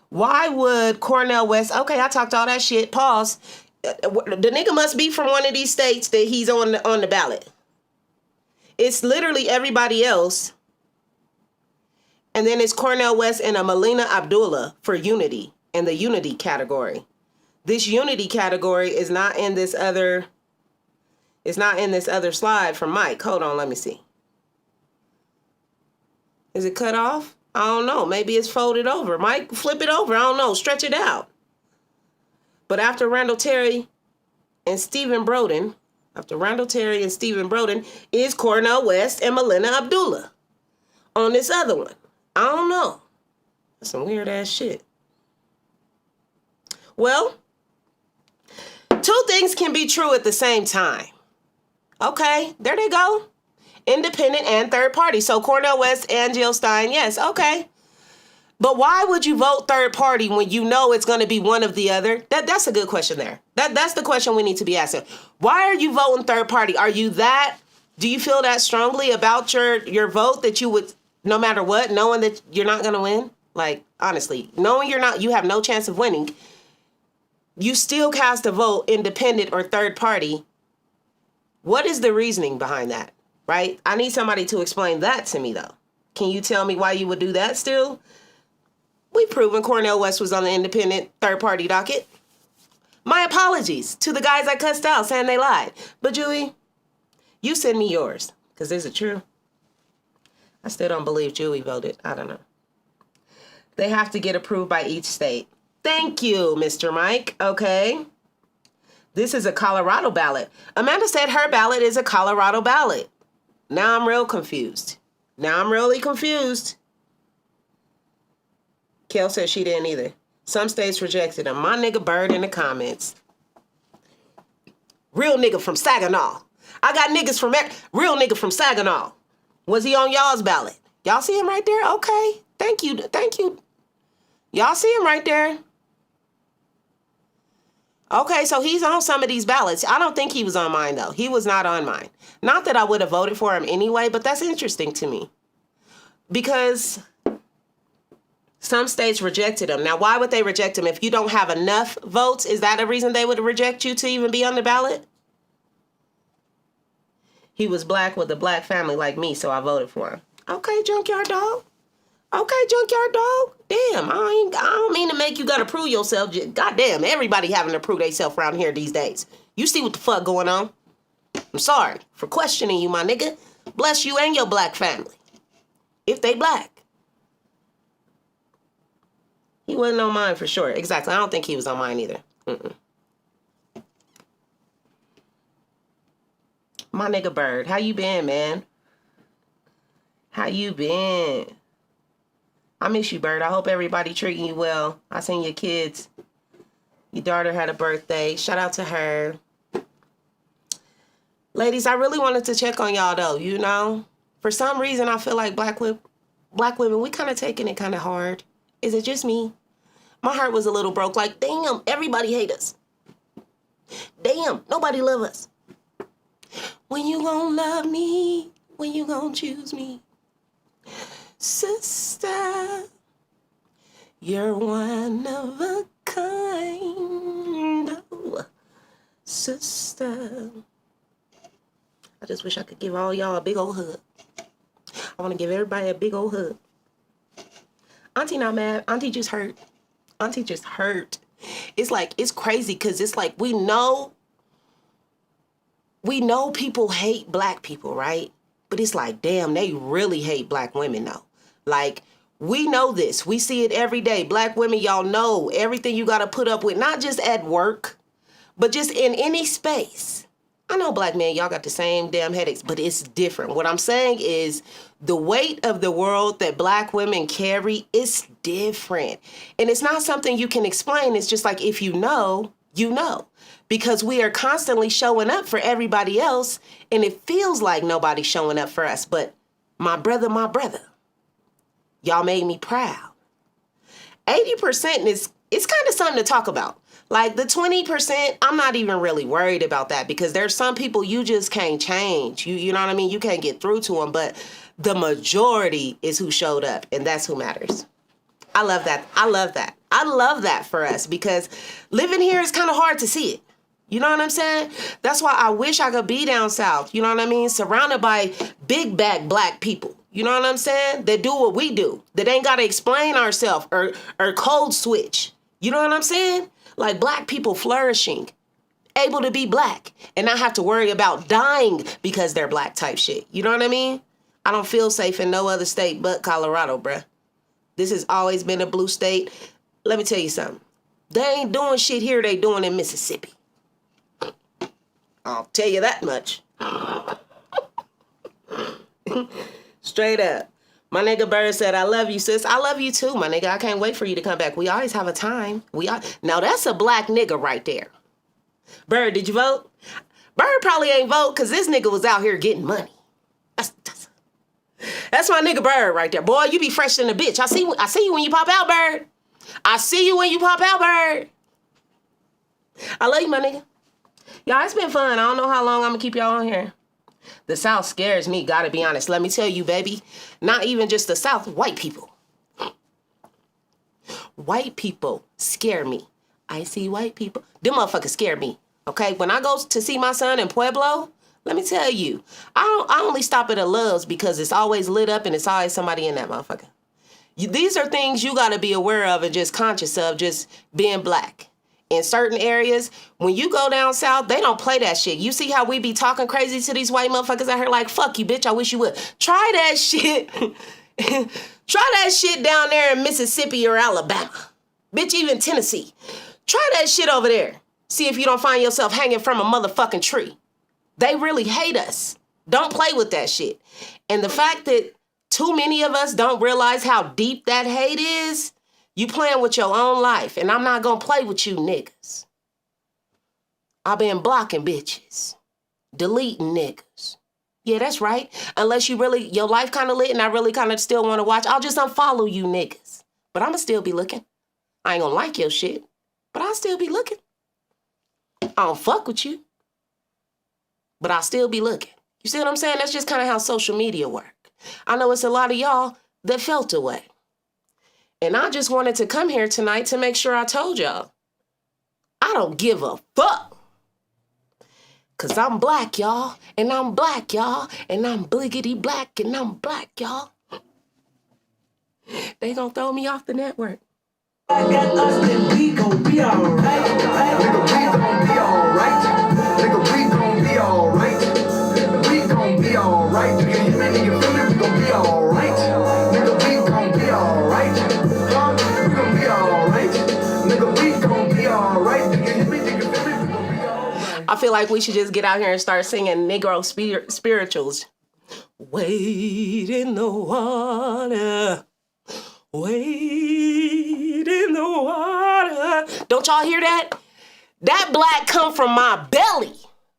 Why would Cornel West... Okay, I talked all that shit. Pause. The nigga must be from one of these states that he's on the ballot. It's literally everybody else. And then it's Cornel West and a Melina Abdullah for unity in the unity category. This unity category is not in this other... It's not in this other slide from Mike. Hold on, let me see. Is it cut off? I don't know. Maybe it's folded over. Mike, flip it over. I don't know. Stretch it out. But after Randall Terry and Stephen Broden, is Cornel West and Melina Abdullah on this other one. I don't know. That's some weird ass shit. Well, Two things can be true at the same time. Okay, there they go. Independent and third party. So Cornel West and Jill Stein, yes, okay. But why would you vote third party when you know it's going to be one of the other? That's a good question there. That's the question we need to be asking. Why are you voting third party? Do you feel that strongly about your vote that you would, no matter what, knowing that you're not going to win? Like, honestly, knowing you have no chance of winning, you still cast a vote independent or third party. What is the reasoning behind that, right? I need somebody to explain that to me, though. Can you tell me why you would do that still? We've proven Cornel West was on the independent third-party docket. My apologies to the guys I cussed out saying they lied. But, Julie, you send me yours. Because is it true? I still don't believe Julie voted. I don't know. They have to get approved by each state. Thank you, Mr. Mike. Okay. This is a Colorado ballot. Amanda said her ballot is a Colorado ballot. Now I'm real confused. Now I'm really confused. Kel said she didn't either. Some states rejected him. My nigga Bird in the comments. Real nigga from Saginaw. I got niggas from real nigga from Saginaw. Was he on y'all's ballot? Y'all see him right there? Okay. Thank you. Thank you. Y'all see him right there? Okay, so he's on some of these ballots. I don't think he was on mine, though. He was not on mine. Not that I would have voted for him anyway, but that's interesting to me. Because some states rejected him. Now, why would they reject him? If you don't have enough votes, is that a reason they would reject you to even be on the ballot? He was black with a black family like me, so I voted for him. Okay, Junkyard Dog. Okay, Junkyard Dog. Damn, I don't mean to make you gotta prove yourself. Goddamn, everybody having to prove themselves around here these days. You see what the fuck going on? I'm sorry for questioning you, my nigga. Bless you and your black family. If they black. He wasn't on mine for sure. Exactly. I don't think he was on mine either. My nigga Bird, how you been, man? How you been? I miss you, Bird. I hope everybody treating you well. I seen your kids. Your daughter had a birthday. Shout out to her. Ladies, I really wanted to check on y'all, though, you know? For some reason, I feel like black women, we kind of taking it kind of hard. Is it just me? My heart was a little broke. Like, damn, everybody hate us. Damn, nobody love us. When you gonna love me? When you gonna choose me? Sister, you're one of a kind. Oh, sister. I just wish I could give all y'all a big old hug. I want to give everybody a big old hug. Auntie not mad. Auntie just hurt. Auntie just hurt. It's like, it's crazy because it's like we know people hate black people, right? But it's like, damn, they really hate black women though. Like, we know this. We see it every day. Black women, y'all know everything you got to put up with, not just at work, but just in any space. I know black men, y'all got the same damn headaches, but it's different. What I'm saying is the weight of the world that black women carry is different. And it's not something you can explain. It's just like, if you know, you know. Because we are constantly showing up for everybody else, and it feels like nobody's showing up for us. But my brother, y'all made me proud. 80% it's kind of something to talk about. Like the 20%, I'm not even really worried about that because there's some people you just can't change. You know what I mean? You can't get through to them, but the majority is who showed up, and that's who matters. I love that. I love that. I love that for us because living here is kind of hard to see it. You know what I'm saying? That's why I wish I could be down south. You know what I mean? Surrounded by big back black people. You know what I'm saying? That do what we do. That ain't got to explain ourselves or code switch. You know what I'm saying? Like black people flourishing, able to be black and not have to worry about dying because they're black type shit. You know what I mean? I don't feel safe in no other state but Colorado, bruh. This has always been a blue state. Let me tell you something. They ain't doing shit here they doing in Mississippi. I'll tell you that much. Straight up. My nigga Bird said, I love you, sis. I love you too, my nigga. I can't wait for you to come back. We always have a time. Now that's a black nigga right there. Bird, did you vote? Bird probably ain't vote because this nigga was out here getting money. That's my nigga Bird right there. Boy, you be fresh than a bitch. I see you when you pop out, Bird. I see you when you pop out, Bird. I love you, my nigga. Y'all, it's been fun. I don't know how long I'm going to keep y'all on here. The South scares me, gotta be honest. Let me tell you, baby. Not even just the South, white people. White people scare me. I see white people. Them motherfuckers scare me. Okay? When I go to see my son in Pueblo, let me tell you, I only stop at a Love's because it's always lit up and it's always somebody in that motherfucker. These are things you gotta be aware of and just conscious of, just being black. In certain areas, when you go down south, they don't play that shit. You see how we be talking crazy to these white motherfuckers out here like, fuck you, bitch, I wish you would. Try that shit. Try that shit down there in Mississippi or Alabama. Bitch, even Tennessee. Try that shit over there. See if you don't find yourself hanging from a motherfucking tree. They really hate us. Don't play with that shit. And the fact that too many of us don't realize how deep that hate is, you playing with your own life, and I'm not gonna play with you niggas. I've been blocking bitches, deleting niggas. Yeah, that's right. Unless you really, your life kind of lit and I really kind of still want to watch, I'll just unfollow you niggas. But I'ma still be looking. I ain't gonna like your shit, but I'll still be looking. I don't fuck with you, but I'll still be looking. You see what I'm saying? That's just kind of how social media work. I know it's a lot of y'all that felt away. And I just wanted to come here tonight to make sure I told y'all, I don't give a fuck. Cause I'm black, y'all. And I'm black, y'all. And I'm bliggity black and I'm black, y'all. They gonna throw me off the network. I got us, then we gon' be alright. Nigga, we gon' be alright. Nigga, we gon' be alright. We gon' be alright. Do you hear me? Nigga, feel me? We gon' be alright. Nigga, we gon' be alright. We gon' be alright. Nigga, we gon' be alright. Do you hear me? Nigga, feel me? We gon' be alright. I feel like we should just get out here and start singing Negro spirituals. Wade in the water. Wade in the water. Don't y'all hear that? That black come from my belly.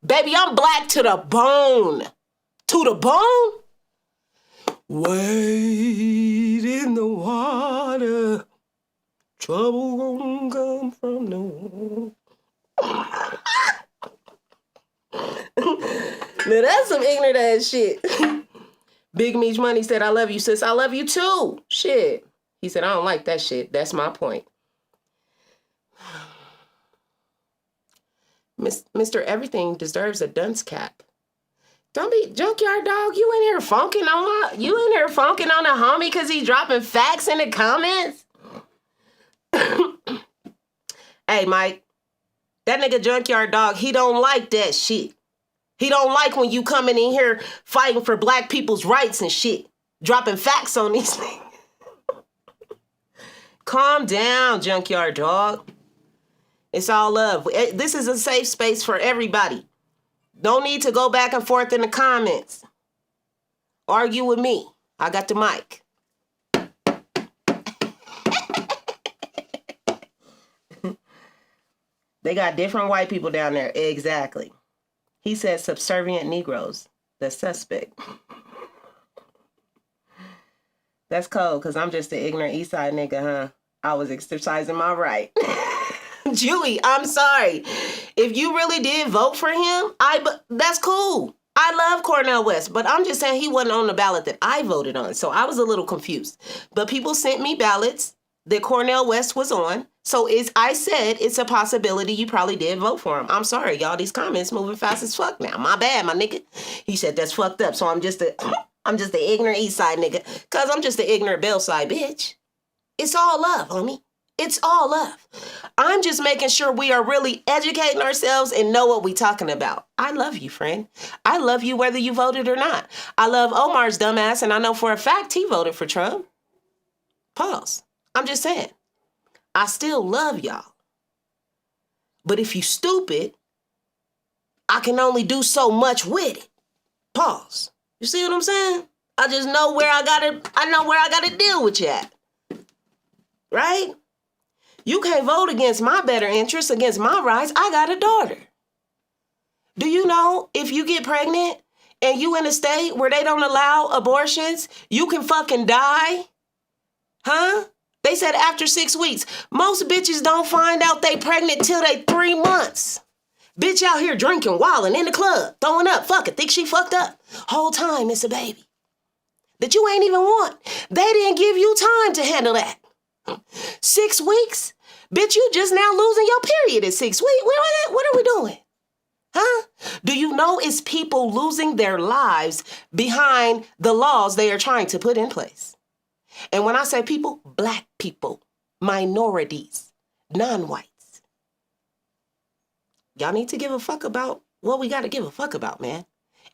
Baby, I'm black to the bone. To the bone? Wade in the water. Trouble won't come from the water. Now that's some ignorant ass shit. Big Meech Money said, I love you, sis. I love you too. Shit. He said, I don't like that shit. That's my point. Mr. Everything deserves a dunce cap. Don't be junkyard dog. You in here funking on the homie because he dropping facts in the comments. Hey, Mike, that nigga junkyard dog, he don't like that shit. He don't like when you coming in here fighting for black people's rights and shit. Dropping facts on these things. Calm down, junkyard dog. It's all love. This is a safe space for everybody. Don't need to go back and forth in the comments. Argue with me. I got the mic. They got different white people down there. Exactly. He said subservient Negroes. The suspect. That's cold, because I'm just an ignorant East Side nigga, huh? I was exercising my right. Julie, I'm sorry. If you really did vote for him, that's cool. I love Cornel West, but I'm just saying he wasn't on the ballot that I voted on, so I was a little confused. But people sent me ballots that Cornel West was on, so I said it's a possibility you probably did vote for him. I'm sorry, y'all. These comments moving fast as fuck now. My bad, my nigga. He said that's fucked up, so I'm just the ignorant East Side nigga, because I'm just the ignorant Bell Side bitch. It's all love, homie. It's all love. I'm just making sure we are really educating ourselves and know what we talking about. I love you, friend. I love you whether you voted or not. I love Omar's dumbass, and I know for a fact he voted for Trump. Pause. I'm just saying. I still love y'all. But if you stupid, I can only do so much with it. Pause. You see what I'm saying? I just know where I gotta deal with you at. Right? You can't vote against my better interests, against my rights. I got a daughter. Do you know if you get pregnant and you in a state where they don't allow abortions, you can fucking die? Huh? They said after 6 weeks. Most bitches don't find out they pregnant till they 3 months. Bitch out here drinking, wilding in the club, throwing up, fucking, think she fucked up. Whole time it's a baby that you ain't even want. They didn't give you time to handle that. 6 weeks? Bitch, you just now losing your period at 6 weeks. What are we doing? Huh? Do you know it's people losing their lives behind the laws they are trying to put in place? And when I say people, black people, minorities, non-whites. Y'all need to give a fuck about what we got to give a fuck about, man.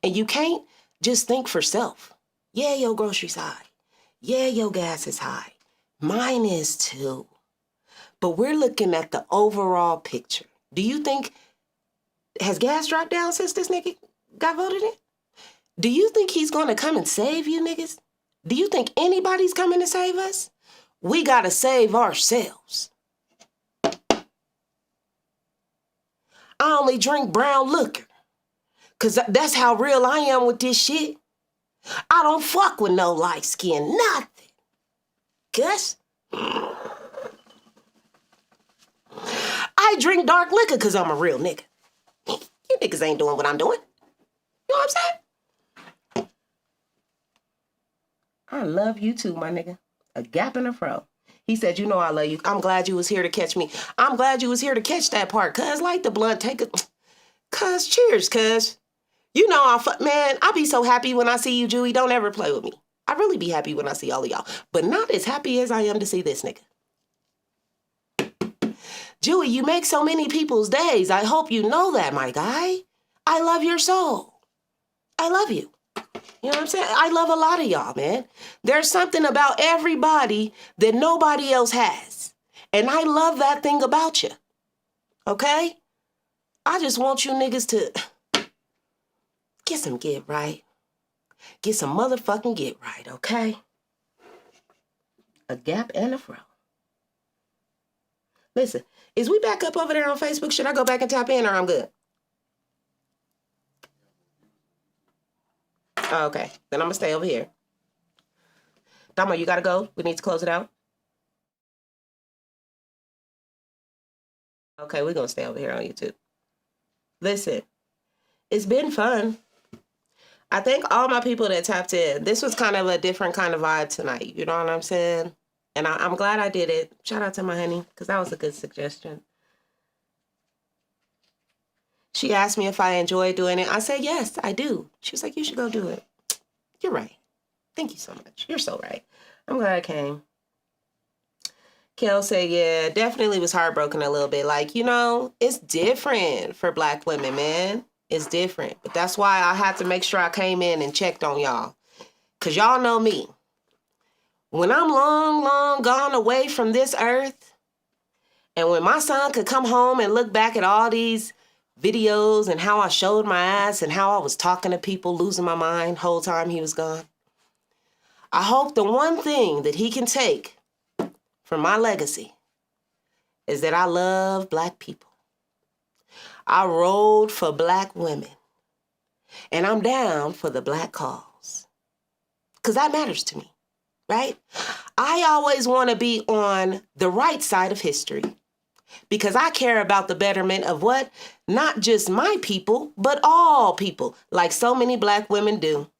And you can't just think for self. Yeah, your groceries high. Yeah, your gas is high. Mine is too. But we're looking at the overall picture. Do you think, has gas dropped down since this nigga got voted in? Do you think he's going to come and save you niggas? Do you think anybody's coming to save us? We got to save ourselves. I only drink brown liquor because that's how real I am with this shit. I don't fuck with no light skin, nothing. Cuz I drink dark liquor because I'm a real nigga. You niggas ain't doing what I'm doing. You know what I'm saying? I love you too, my nigga. A gap in a fro. He said, you know I love you. I'm glad you was here to catch me. I'm glad you was here to catch that part, cuz. Light the blunt, take it. Cuz, cheers, cuz. You know, man, I be so happy when I see you, Jewy. Don't ever play with me. I really be happy when I see all of y'all. But not as happy as I am to see this nigga. Jewy, you make so many people's days. I hope you know that, my guy. I love your soul. I love you. You know what I'm saying? I love a lot of y'all, man. There's something about everybody that nobody else has. And I love that thing about you. Okay? I just want you niggas to get some get right. Get some motherfucking get right, okay? A gap and a fro. Listen, is we back up over there on Facebook? Should I go back and tap in or I'm good? Oh, okay, then I'm gonna stay over here. Damo, you gotta go. We need to close it out. Okay, we're gonna stay over here on YouTube. Listen, it's been fun. I thank all my people that tapped in. This was kind of a different kind of vibe tonight. You know what I'm saying? And I'm glad I did it. Shout out to my honey, because that was a good suggestion. She asked me if I enjoy doing it. I said, yes, I do. She was like, you should go do it. You're right. Thank you so much. You're so right. I'm glad I came. Kel said, yeah, definitely was heartbroken a little bit. Like, you know, it's different for black women, man. It's different. But that's why I had to make sure I came in and checked on y'all. Because y'all know me. When I'm long, long gone away from this earth, and when my son could come home and look back at all these videos and how I showed my ass and how I was talking to people, losing my mind whole time he was gone, I hope the one thing that he can take from my legacy is that I love black people. I rode for black women. And I'm down for the black cause. Because that matters to me, right? I always want to be on the right side of history. Because I care about the betterment of what? Not just my people, but all people, like so many black women do.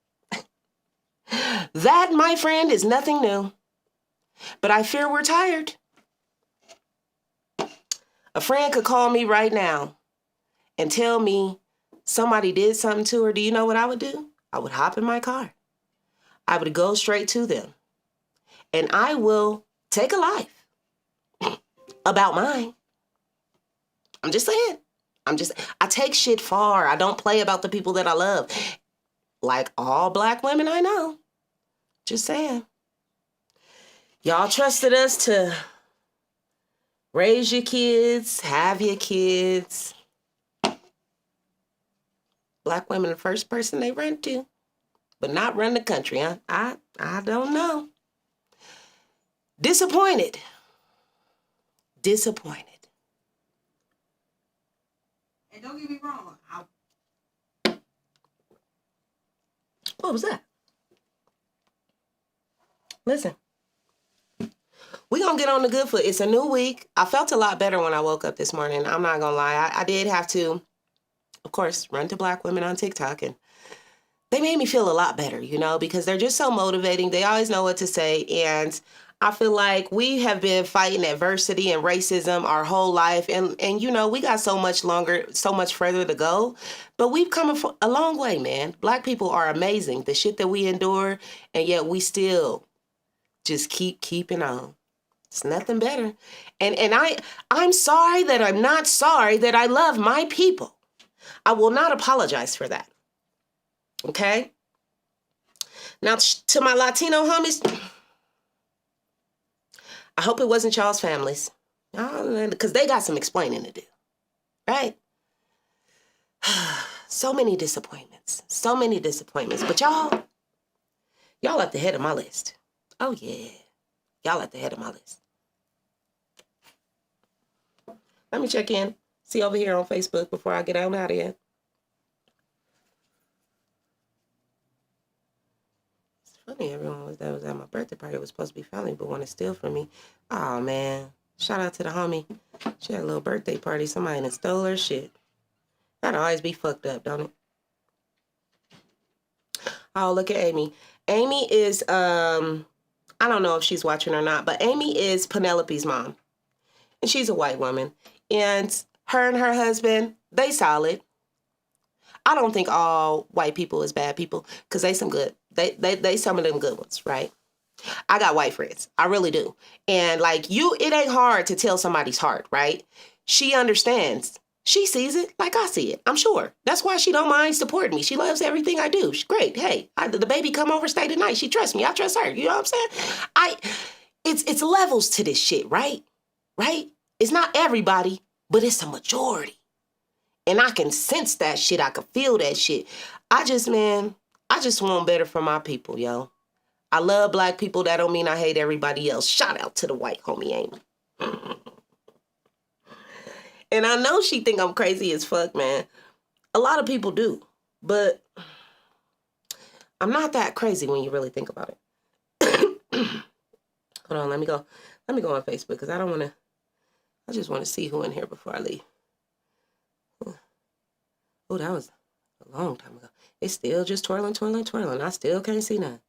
That, my friend, is nothing new. But I fear we're tired. A friend could call me right now and tell me somebody did something to her. Do you know what I would do? I would hop in my car. I would go straight to them. And I will take a life about mine. I'm just saying. I take shit far. I don't play about the people that I love. Like all black women I know. Just saying. Y'all trusted us to raise your kids, have your kids. Black women, the first person they run to, but not run the country, huh? I don't know. Disappointed. Disappointed. And don't get me wrong, What was that? Listen. We're going to get on the good foot. It's a new week. I felt a lot better when I woke up this morning. I'm not going to lie. I did have to, of course, run to Black women on TikTok, and they made me feel a lot better, you know, because they're just so motivating. They always know what to say. And I feel like we have been fighting adversity and racism our whole life. And you know, we got so much further to go. But we've come a long way, man. Black people are amazing. The shit that we endure, and yet we still just keeping on. It's nothing better. And I'm sorry that I'm not sorry that I love my people. I will not apologize for that. Okay? Now, to my Latino homies, I hope it wasn't y'all's families. Because they got some explaining to do. Right? So many disappointments. So many disappointments. But y'all at the head of my list. Oh, yeah. Y'all at the head of my list. Let me check in. See over here on Facebook before I get out of here. It's funny, everyone that was at my birthday party was supposed to be family, but wanted to steal from me. Oh, man. Shout out to the homie. She had a little birthday party. Somebody done stole her shit. That'll always be fucked up, don't it? Oh, look at Amy. Amy is, I don't know if she's watching or not, but Amy is Penelope's mom. And she's a white woman. And her husband, they solid. I don't think all white people is bad people, because they some good. They some of them good ones, right? I got white friends. I really do. And like it ain't hard to tell somebody's heart, right? She understands. She sees it like I see it, I'm sure. That's why she don't mind supporting me. She loves everything I do. She's great. Hey, the baby come over, stay tonight. She trusts me. I trust her. You know what I'm saying? It's levels to this shit, right? Right? It's not everybody, but it's a majority. And I can sense that shit. I can feel that shit. I just want better for my people, yo. I love Black people. That don't mean I hate everybody else. Shout out to the white homie Amy. And I know she think I'm crazy as fuck, man. A lot of people do. But I'm not that crazy when you really think about it. Hold on, let me go on Facebook, because I just want to see who in here before I leave. Oh, that was a long time ago. It's still just twirling. I still can't see nothing.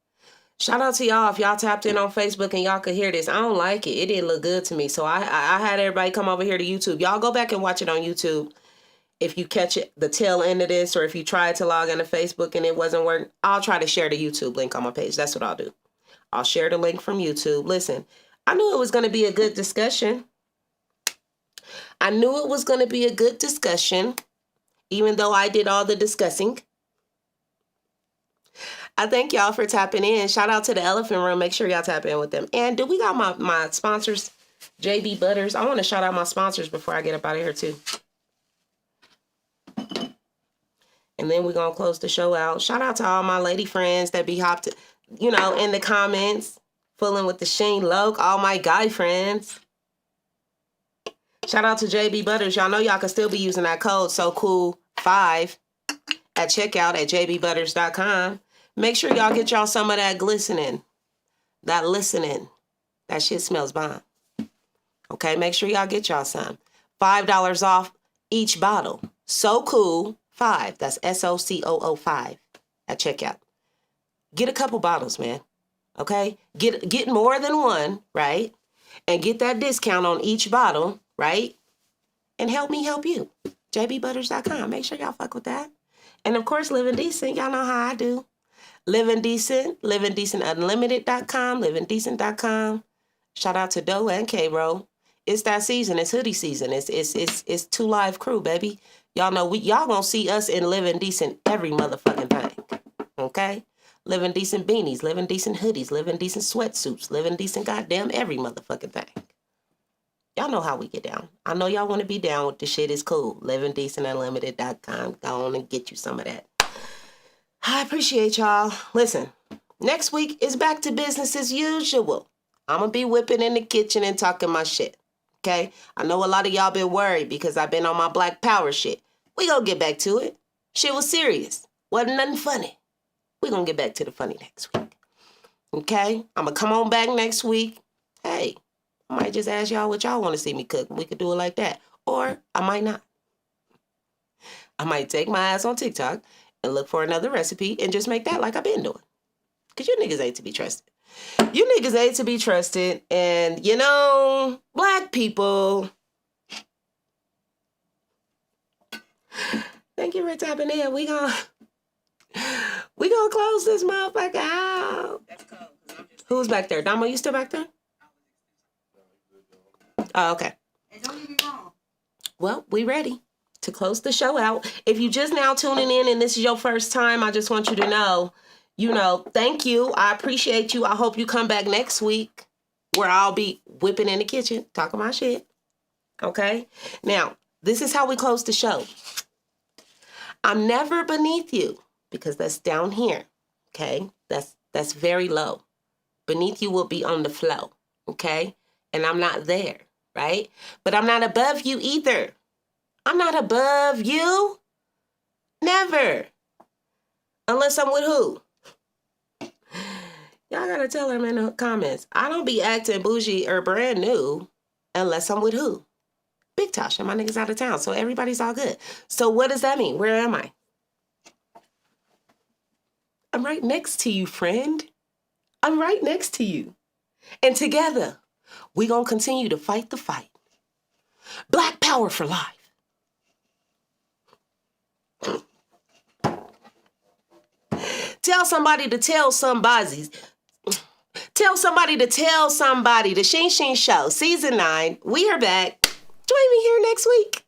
Shout out to y'all if y'all tapped in on Facebook and y'all could hear this. I don't like it. It didn't look good to me. So I had everybody come over here to YouTube. Y'all go back and watch it on YouTube. If you catch it, the tail end of this, or if you tried to log into Facebook and it wasn't working, I'll try to share the YouTube link on my page. That's what I'll do. I'll share the link from YouTube. Listen, I knew it was going to be a good discussion. Even though I did all the discussing. I thank y'all for tapping in. Shout out to the Elephant Room. Make sure y'all tap in with them. And do we got my sponsors, JB Butters? I want to shout out my sponsors before I get up out of here too. And then we're going to close the show out. Shout out to all my lady friends that be hopped, in the comments, fooling with the Sheen Loke, all my guy friends. Shout out to JB Butters. Y'all know y'all can still be using that code SOCOOL5 at checkout at jbbutters.com. Make sure y'all get y'all some of that glistening, that listening. That shit smells bomb. Okay, make sure y'all get y'all some. $5 off each bottle. So cool 5. That's SOCOO5 at checkout. Get a couple bottles, man. Okay? Get more than one, right? And get that discount on each bottle, right? And help me help you. jbbutters.com. Make sure y'all fuck with that. And of course, Living Decent. Y'all know how I do. Living Decent, livingdecentunlimited.com, livingdecent.com. Shout out to Doe and K-Ro. It's that season. It's hoodie season. It's 2 Live Crew, baby. Y'all know y'all gonna see us in Living Decent every motherfucking thing. Okay? Living Decent beanies, Living Decent hoodies, Living Decent sweatsuits, Living Decent goddamn every motherfucking thing. Y'all know how we get down. I know y'all want to be down with the shit. Is cool. livingdecentunlimited.com. Go on and get you some of that. I appreciate y'all. Listen, next week is back to business as usual. I'm going to be whipping in the kitchen and talking my shit. Okay? I know a lot of y'all been worried because I've been on my Black Power shit. We gonna get back to it. Shit was serious. Wasn't nothing funny. We're going to get back to the funny next week. Okay? I'm going to come on back next week. Hey, I might just ask y'all what y'all want to see me cook. We could do it like that. Or I might not. I might take my ass on TikTok and look for another recipe and just make that like I've been doing. Because you niggas ain't to be trusted. You niggas ain't to be trusted. And, you know, black people... Thank you for tapping in. We gonna close this motherfucker out. Who's back there? Damo, you still back there? Oh, okay. Don't get me wrong. Well, we ready to close the show out. If you just now tuning in and this is your first time, I just want you to know, thank you. I appreciate you. I hope you come back next week where I'll be whipping in the kitchen, talking my shit. Okay? Now, this is how we close the show. I'm never beneath you because that's down here. Okay? That's very low. Beneath you will be on the flow. Okay? And I'm not there, right? But I'm not above you either. I'm not above you. Never. Unless I'm with who? Y'all gotta tell them in the comments. I don't be acting bougie or brand new unless I'm with who? Big Tosh and my niggas out of town. So everybody's all good. So what does that mean? Where am I? I'm right next to you, friend. I'm right next to you. And together, we gonna continue to fight the fight. Black power for life. Tell somebody to tell somebody. Tell somebody to tell somebody. The Sheen Show, Season 9. We are back. Join me here next week.